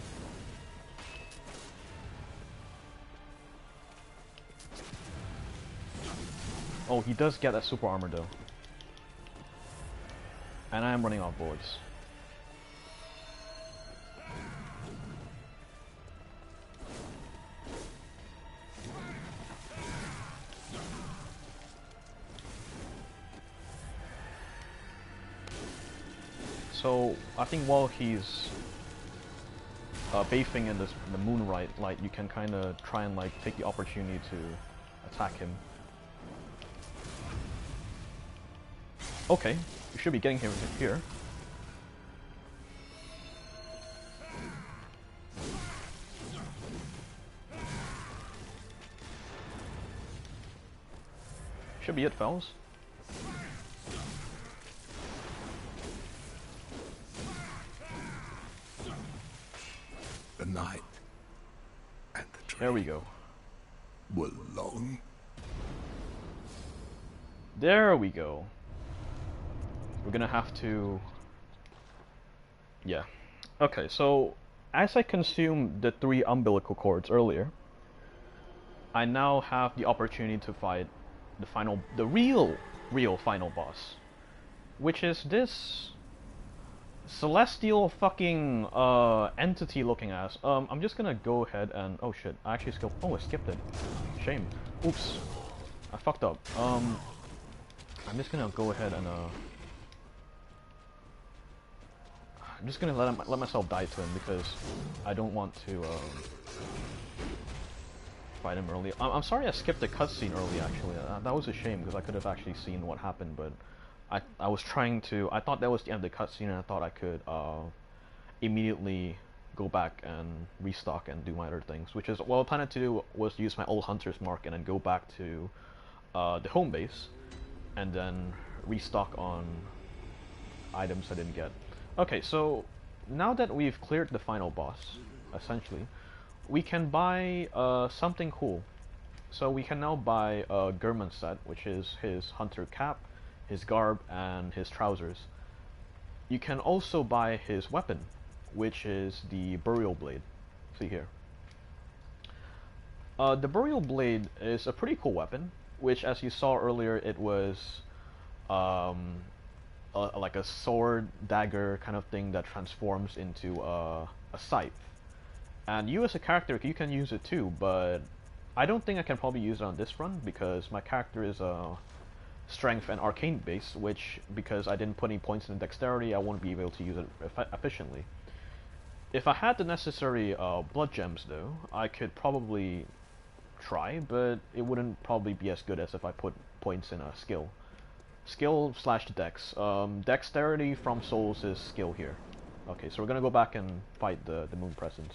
Oh, he does get that super armor though. And I am running out of bullets. So I think while he's bathing in the moonlight light, you can kind of try and like take the opportunity to attack him. Okay, you should be getting him here. Should be it, fellas. The night and the tree. There we go. Were long. There we go. We're gonna have to... Yeah. Okay, so as I consumed the 3 umbilical cords earlier, I now have the opportunity to fight the real final boss, which is this celestial fucking entity looking ass. I'm just gonna go ahead and oh shit, I actually skipped. Oh, I skipped it. Shame. Oops, I fucked up. I'm just gonna go ahead and I'm just gonna let myself die to him because I don't want to fight him early. I'm sorry I skipped the cutscene early, actually. That was a shame, because I could have actually seen what happened, but I was trying to... I thought that was the end of the cutscene, and I thought I could immediately go back and restock and do my other things, which is what I planned to do was use my old hunter's mark and then go back to the home base, and then restock on items I didn't get. Okay, so now that we've cleared the final boss, essentially, we can buy something cool. So we can now buy a German set, which is his hunter cap, his garb, and his trousers. You can also buy his weapon, which is the Boreal Blade. See here. The Boreal Blade is a pretty cool weapon, which, as you saw earlier, it was like a sword, dagger kind of thing that transforms into a scythe. And you as a character, you can use it too, but I don't think I can probably use it on this run because my character is strength and arcane base, which, because I didn't put any points in dexterity, I won't be able to use it efficiently. If I had the necessary blood gems though, I could probably try, but it wouldn't probably be as good as if I put points in a skill. Skill slash dex. Dexterity from souls is skill here. Okay, so we're gonna go back and fight the moon presence.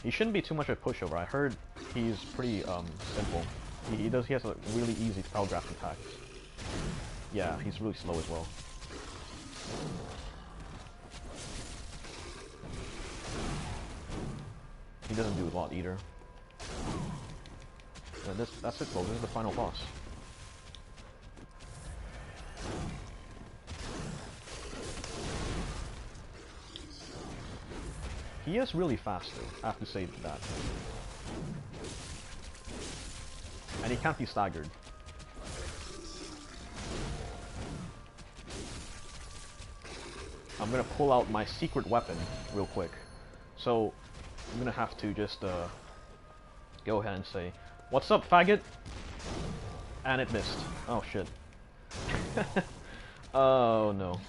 He shouldn't be too much of a pushover. I heard he's pretty simple. He has a really easy spellcraft attacks. Yeah, he's really slow as well. He doesn't do a lot either. And that's it, folks. This is the final boss. He is really fast though, I have to say that. And he can't be staggered. I'm gonna pull out my secret weapon real quick. So, I'm gonna have to just go ahead and say, "What's up, faggot?" And it missed. Oh shit. Oh no.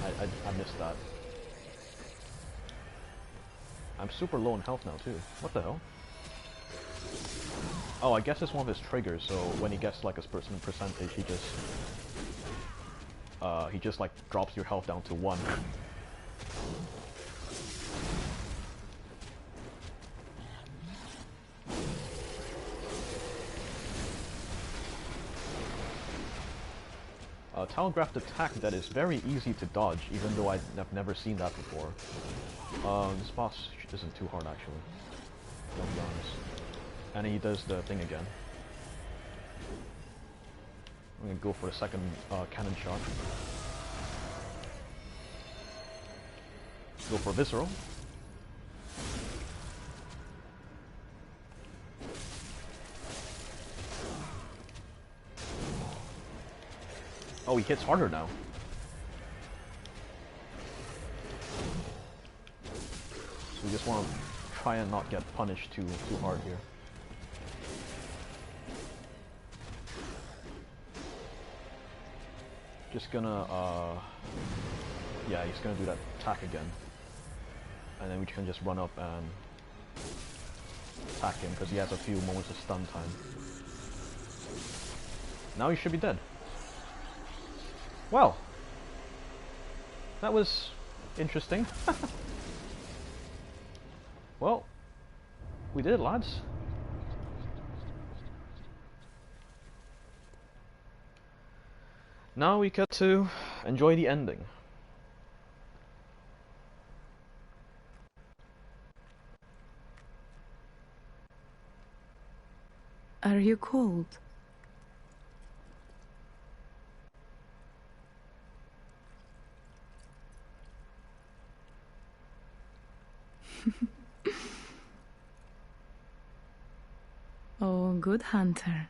I missed that. I'm super low in health now too. What the hell? Oh, I guess it's one of his triggers, so when he gets like a certain percentage, he just like drops your health down to 1. Telegraphed attack that is very easy to dodge, even though I've never seen that before. This boss isn't too hard actually, to be honest. And he does the thing again. I'm gonna go for a second cannon shot. Go for visceral. Oh, he hits harder now. So we just want to try and not get punished too hard here. just gonna, yeah, he's gonna do that attack again. And then we can just run up and attack him, because he has a few moments of stun time. Now he should be dead. Well, that was interesting. Well, we did it, lads. Now we get to enjoy the ending. Are you cold? Oh, good hunter.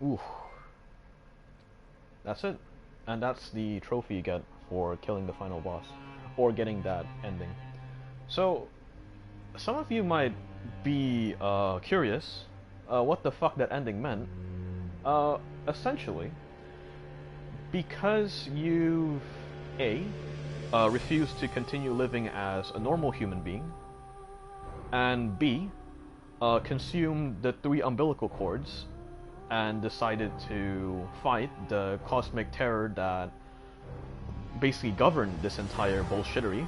Ooh. That's it. And that's the trophy you get for killing the final boss. Or getting that ending. So, some of you might be curious what the fuck that ending meant. Essentially, because you've refused to continue living as a normal human being, and B, consumed the 3 umbilical cords and decided to fight the cosmic terror that basically governed this entire bullshittery,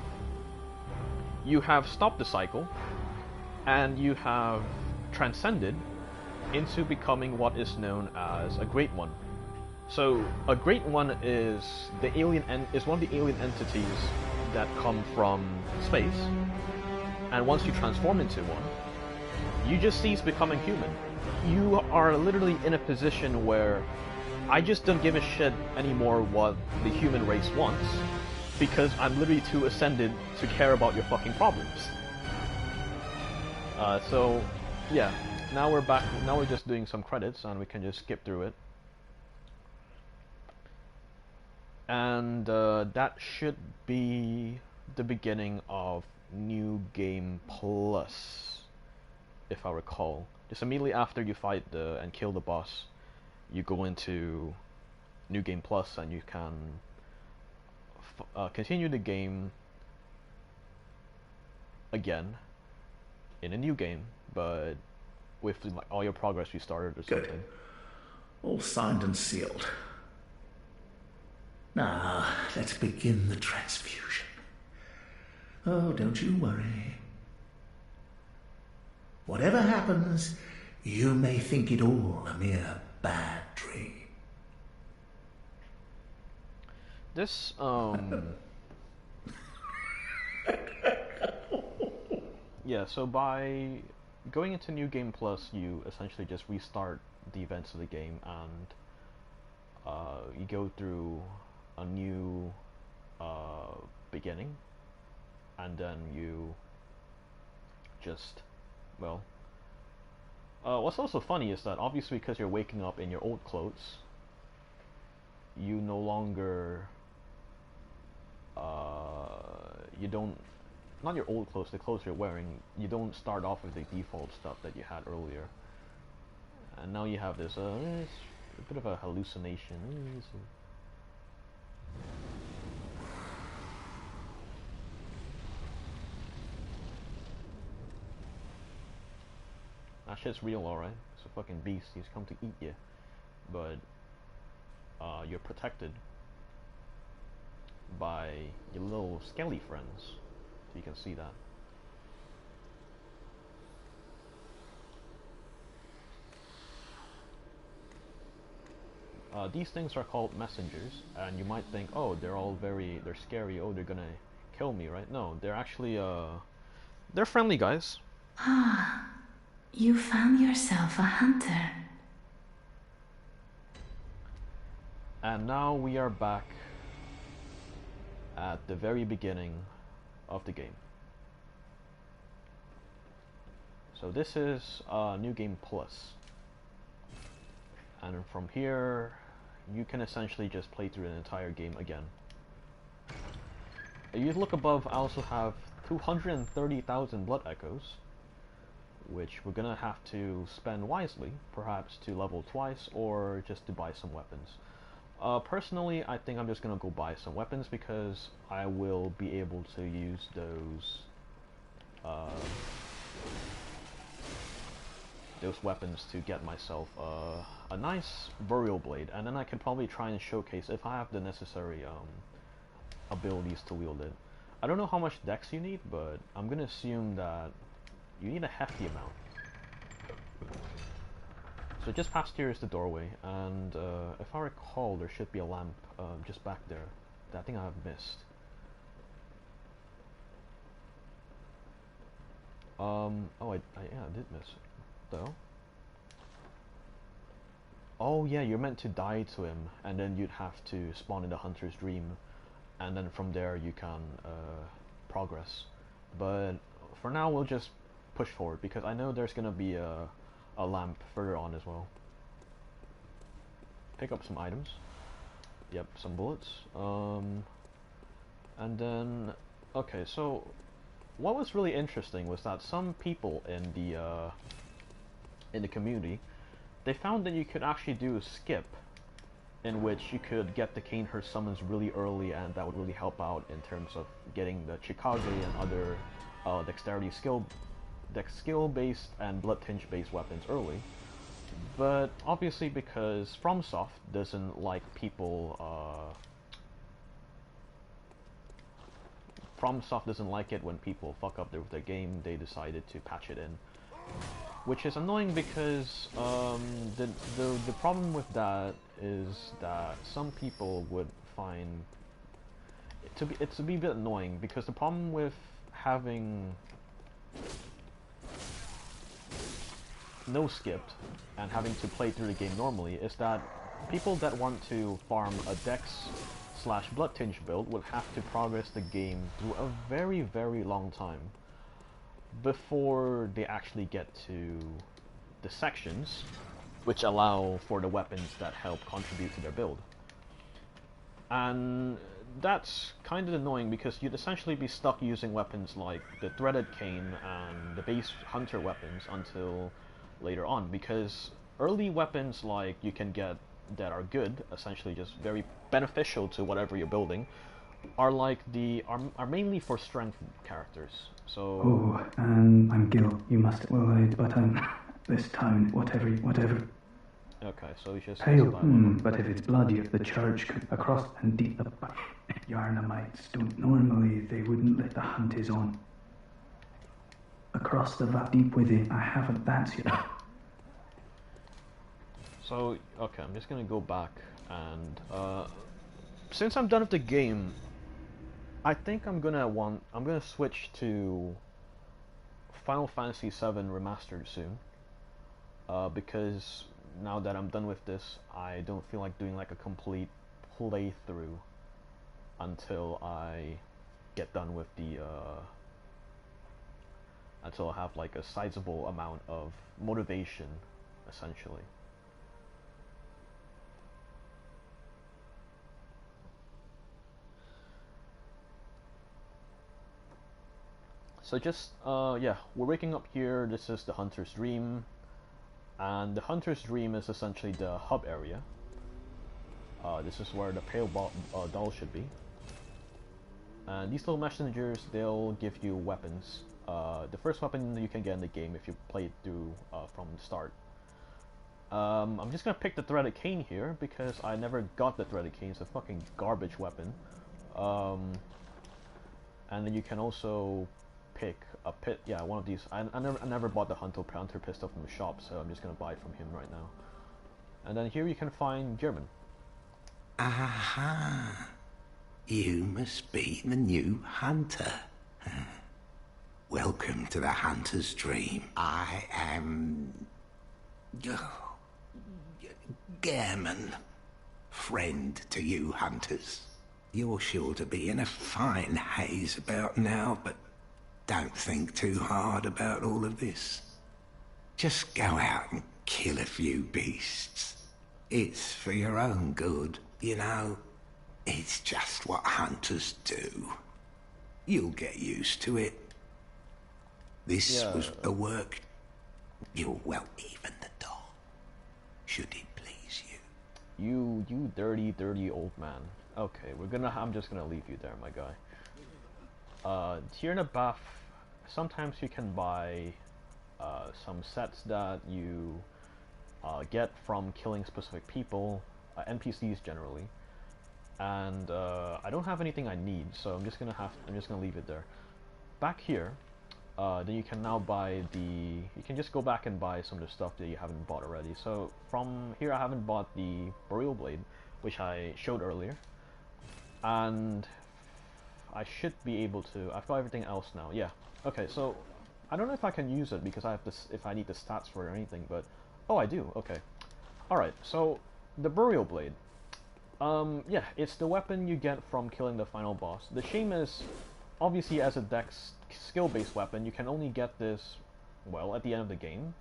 you have stopped the cycle, and you have transcended into becoming what is known as a Great One. So, a Great One is one of the alien entities that come from space, and once you transform into one, you just cease becoming human. You are literally in a position where I just don't give a shit anymore what the human race wants, because I'm literally too ascended to care about your fucking problems. So, yeah, now we're back, now we're just doing some credits and we can just skip through it. And that should be the beginning of New Game Plus, if I recall. Just immediately after you fight and kill the boss, you go into New Game Plus and you can continue the game again in a new game, but with like all your progress you started or something. Good. All signed and sealed. Now, let's begin the transfusion. Oh, don't you worry. Whatever happens, you may think it all a mere bad dream. This, yeah, so by going into New Game Plus, you essentially just restart the events of the game, and you go through a new beginning, and then you just, well, what's also funny is that obviously because you're waking up in your old clothes, you no longer, you don't, not your old clothes, the clothes you're wearing, you don't start off with the default stuff that you had earlier. And now you have this, it's a bit of a hallucination. That shit's real, alright. It's a fucking beast. He's come to eat you. But you're protected by your little skelly friends. So you can see that. These things are called messengers, and you might think, oh, they're scary, oh, they're gonna kill me, right? No, they're actually, they're friendly guys. Ah, you found yourself a hunter. And now we are back at the very beginning of the game. So this is New Game Plus. And from here, you can essentially just play through an entire game again. If you look above, I also have 230,000 blood echoes, which we're gonna have to spend wisely, perhaps to level twice or just to buy some weapons. Personally, I think I'm just gonna go buy some weapons because I will be able to use those weapons to get myself a nice Boreal Blade, and then I can probably try and showcase if I have the necessary abilities to wield it. I don't know how much dex you need, but I'm gonna assume that you need a hefty amount. So just past here is the doorway, and if I recall, there should be a lamp just back there that I think I have missed. Oh, yeah, I did miss it, though. Oh yeah, you're meant to die to him, and then you'd have to spawn in the Hunter's Dream, and then from there you can progress. But for now, we'll just push forward because I know there's gonna be a lamp further on as well. Pick up some items. Yep, some bullets. And then, okay, so what was really interesting was that some people in the community, they found that you could actually do a skip in which you could get the Canehurst summons really early, and that would really help out in terms of getting the Chikage and other dexterity skill-based and blood tinge-based weapons early. But obviously, because FromSoft doesn't like people, FromSoft doesn't like it when people fuck up their game, they decided to patch it in. Which is annoying because the problem with that is that some people would find it to be a bit annoying, because the problem with having no skipped and having to play through the game normally is that people that want to farm a dex/blood tinge build would have to progress the game through a very, very long time before they actually get to the sections which allow for the weapons that help contribute to their build. And that's kind of annoying because you'd essentially be stuck using weapons like the threaded cane and the base hunter weapons until later on, because early weapons like you can get that are good, essentially just very beneficial to whatever you're building, are like are mainly for strength characters. So I'm Gil. You must but this town, whatever. okay, so you just Pale, but if it's blood, the church could across and deep. The Yarnamites don't normally. They wouldn't let the hunters on. Across the vat deep with it, I haven't. That's it. So okay, I'm just gonna go back and since I'm done with the game, I think I'm gonna switch to Final Fantasy VII Remastered soon. Because now that I'm done with this, I don't feel like doing like a complete playthrough until I get done with the until I have like a sizable amount of motivation, essentially. So just, yeah, we're waking up here. This is the Hunter's Dream. And the Hunter's Dream is essentially the hub area. This is where the pale doll should be. And these little messengers, they'll give you weapons. The first weapon you can get in the game if you play it through from the start. I'm just gonna pick the threaded cane here because I never got the threaded cane. It's a fucking garbage weapon. And then you can also pick a one of these. I never bought the Hunter pistol from the shop, so I'm just gonna buy it from him right now. And then here you can find German. Aha! You must be the new hunter. Welcome to the Hunter's Dream. I am Gehrman, friend to you hunters. You're sure to be in a fine haze about now, but don't think too hard about all of this. Just go out and kill a few beasts. It's for your own good, you know. It's just what hunters do. You'll get used to it. This was the work. You'll well even the door, should it please you. You dirty, dirty old man. Okay, I'm just gonna leave you there, my guy. Here in the buff, sometimes you can buy some sets that you get from killing specific people, NPCs generally. And I don't have anything I need, so I'm just gonna leave it there. Back here, then you can now buy you can just go back and buy some of the stuff that you haven't bought already. So from here I haven't bought the Boreal Blade, which I showed earlier. And I should be able to, I've got everything else now, yeah. Okay, so I don't know if I can use it because I have this, if I need the stats for it or anything, but, oh I do, okay. Alright, so the Boreal Blade. Yeah, it's the weapon you get from killing the final boss. The shame is, obviously as a dex skill-based weapon, you can only get this, well, at the end of the game.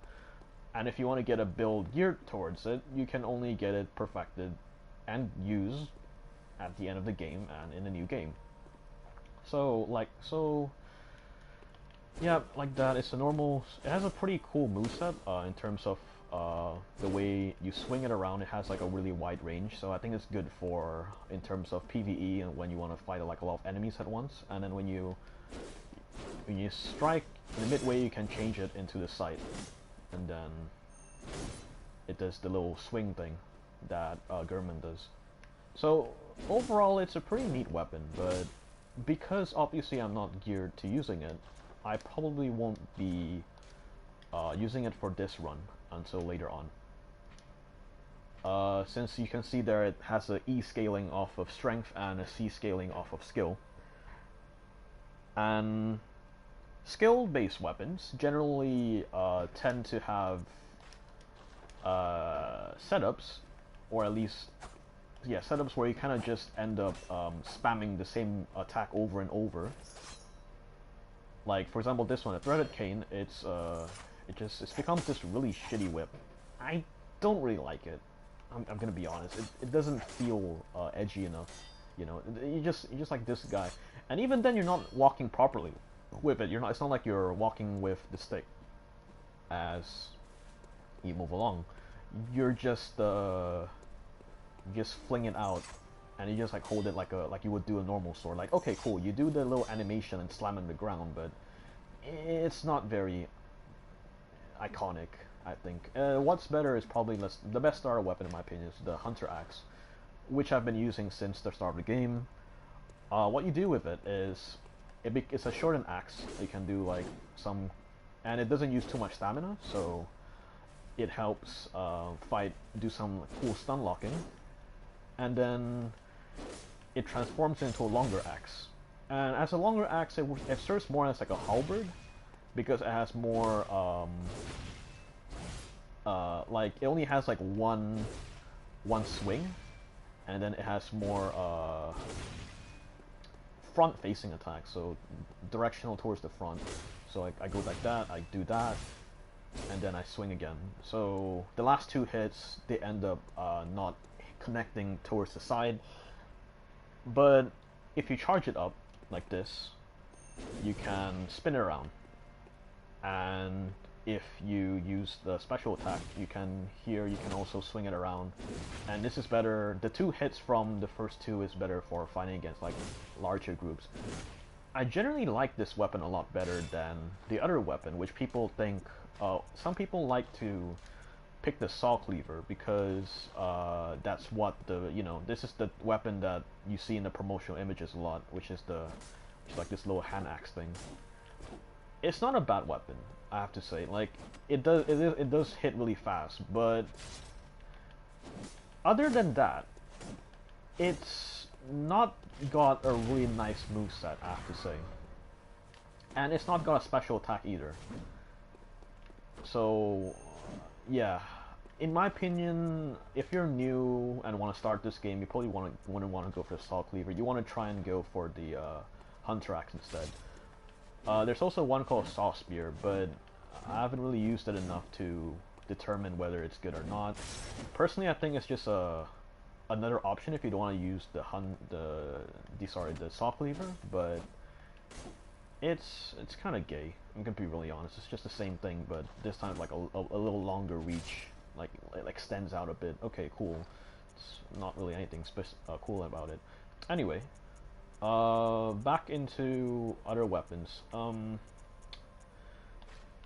And if you want to get a build geared towards it, you can only get it perfected and used at the end of the game and in the new game. So, yeah, like that, it's a normal, it has a pretty cool moveset in terms of the way you swing it around. It has like a really wide range, so I think it's good for, in terms of PvE and when you want to fight like a lot of enemies at once. And then when you strike in the midway, you can change it into the sight, and then it does the little swing thing that German does. So overall it's a pretty neat weapon, but because obviously I'm not geared to using it, I probably won't be using it for this run until later on. Since you can see there it has a E scaling off of strength and a C scaling off of skill. And skill-based weapons generally tend to have setups, or at least, yeah, setups where you kind of just end up spamming the same attack over and over. Like, for example, this one, a Threaded Cane, it's becomes this really shitty whip. I don't really like it. I'm gonna be honest. It doesn't feel edgy enough. You know, you just like this guy, and even then you're not walking properly with it. You're not. It's not like you're walking with the stick as you move along. You're just fling it out, and you just like hold it like you would do a normal sword. Like, okay, cool, you do the little animation and slam it on the ground, but it's not very iconic, I think. What's better is probably the best starter weapon in my opinion is the Hunter Axe, which I've been using since the start of the game. What you do with it is, it's a shortened axe. You can do like some, and it doesn't use too much stamina, so it helps do some cool stun locking. And then it transforms into a longer axe. And as a longer axe, it serves more as like a halberd, because it has more, like, it only has like one swing, and then it has more front-facing attacks, so directional towards the front. So I go like that, I do that, and then I swing again. So the last two hits, they end up not connecting towards the side. But if you charge it up like this, you can spin it around. And if you use the special attack, you can also swing it around. And this is better, the two hits from the first two is better for fighting against like larger groups. I generally like this weapon a lot better than the other weapon, which people think, some people like to pick the Saw Cleaver because that's what this is the weapon that you see in the promotional images a lot, which is like this little hand axe thing. It's not a bad weapon, I have to say. Like, it does hit really fast, but other than that, it's not got a really nice moveset, I have to say. And it's not got a special attack either. So, yeah. In my opinion, if you're new and want to start this game, you probably wouldn't want to go for the Saw Cleaver. You want to try and go for the Hunter Axe instead. There's also one called Saw Spear, but I haven't really used it enough to determine whether it's good or not. Personally, I think it's just another option if you don't want to use the Saw Cleaver, but it's kind of gay. I'm gonna be really honest. It's just the same thing, but this time like a little longer reach. Like it extends out a bit. Okay, cool. It's not really anything cool about it. Anyway, back into other weapons.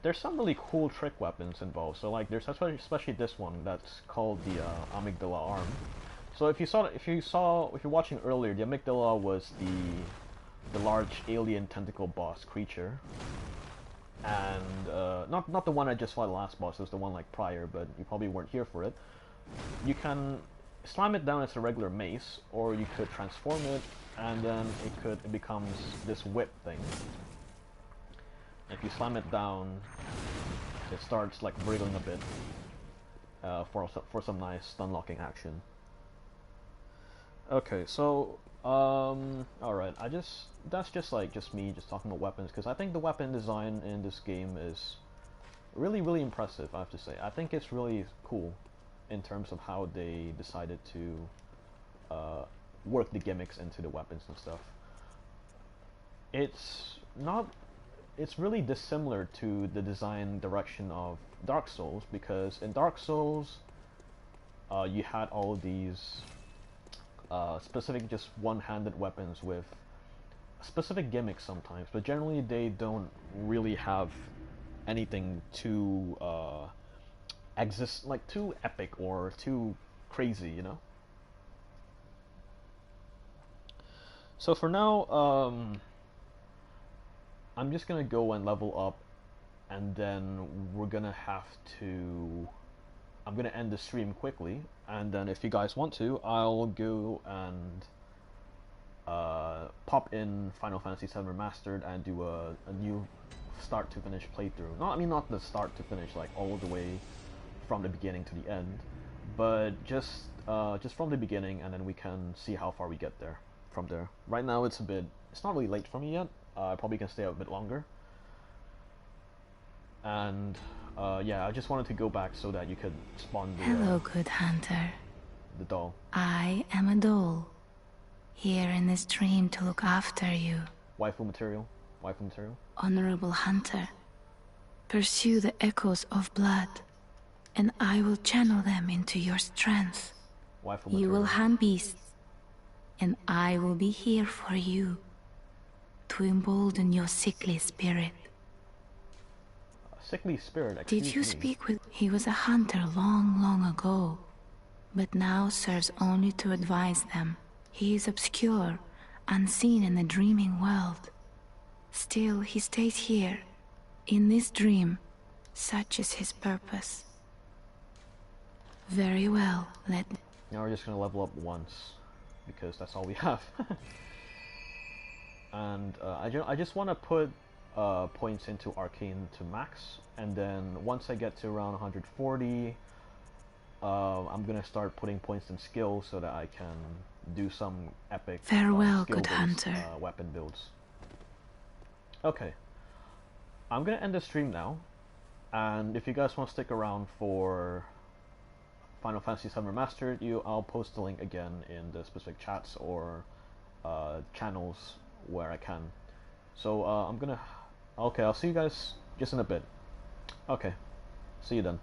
There's some really cool trick weapons involved. So like there's especially this one that's called the amygdala arm. So if you're watching earlier, the amygdala was the large alien tentacle boss creature, and not the one I just fought the last boss. It was the one like prior, but you probably weren't here for it. You can slam it down as a regular mace, or you could transform it, and then it becomes this whip thing. If you slam it down, it starts like wriggling a bit for some nice stun locking action. Okay, so alright, that's just me talking about weapons, because I think the weapon design in this game is really impressive. I have to say, I think it's really cool in terms of how they decided to work the gimmicks into the weapons and stuff. It's really dissimilar to the design direction of Dark Souls, because in Dark Souls you had all these specific just one-handed weapons with specific gimmicks sometimes, but generally they don't really have anything too too epic or too crazy, you know? So for now, I'm just gonna go and level up, and then I'm gonna end the stream quickly, and then if you guys want to, I'll go and pop in Final Fantasy VII Remastered and do a new start to finish playthrough. Not the start to finish, like all the way from the beginning to the end, but just from the beginning, and then we can see how far we get there from there. Right now it's not really late for me yet. I probably can stay a bit longer. And yeah, I just wanted to go back so that you could spawn the Hello, good hunter. the doll. I am a doll, here in this dream to look after you. Waifu material. Waifu material. Honorable hunter, pursue the echoes of blood, and I will channel them into your strength. Waifu material. You will hunt beasts, and I will be here for you, to embolden your sickly spirit. Sickly spirit, excuse Did you me. speak with... He was a hunter long ago, but now serves only to advise them. He is obscure, unseen in the dreaming world. Still, he stays here, in this dream. Such is his purpose. Very well, Now we're just gonna level up once, because that's all we have. And I just want to put points into Arcane to max, and then once I get to around 140, I'm gonna start putting points in skill so that I can do some epic Farewell, good skill-based, hunter. weapon builds. Okay, I'm gonna end the stream now, and if you guys want to stick around for Final Fantasy VII Remastered, I'll post the link again in the specific chats or channels where I can. So okay, I'll see you guys just in a bit. Okay, see you then.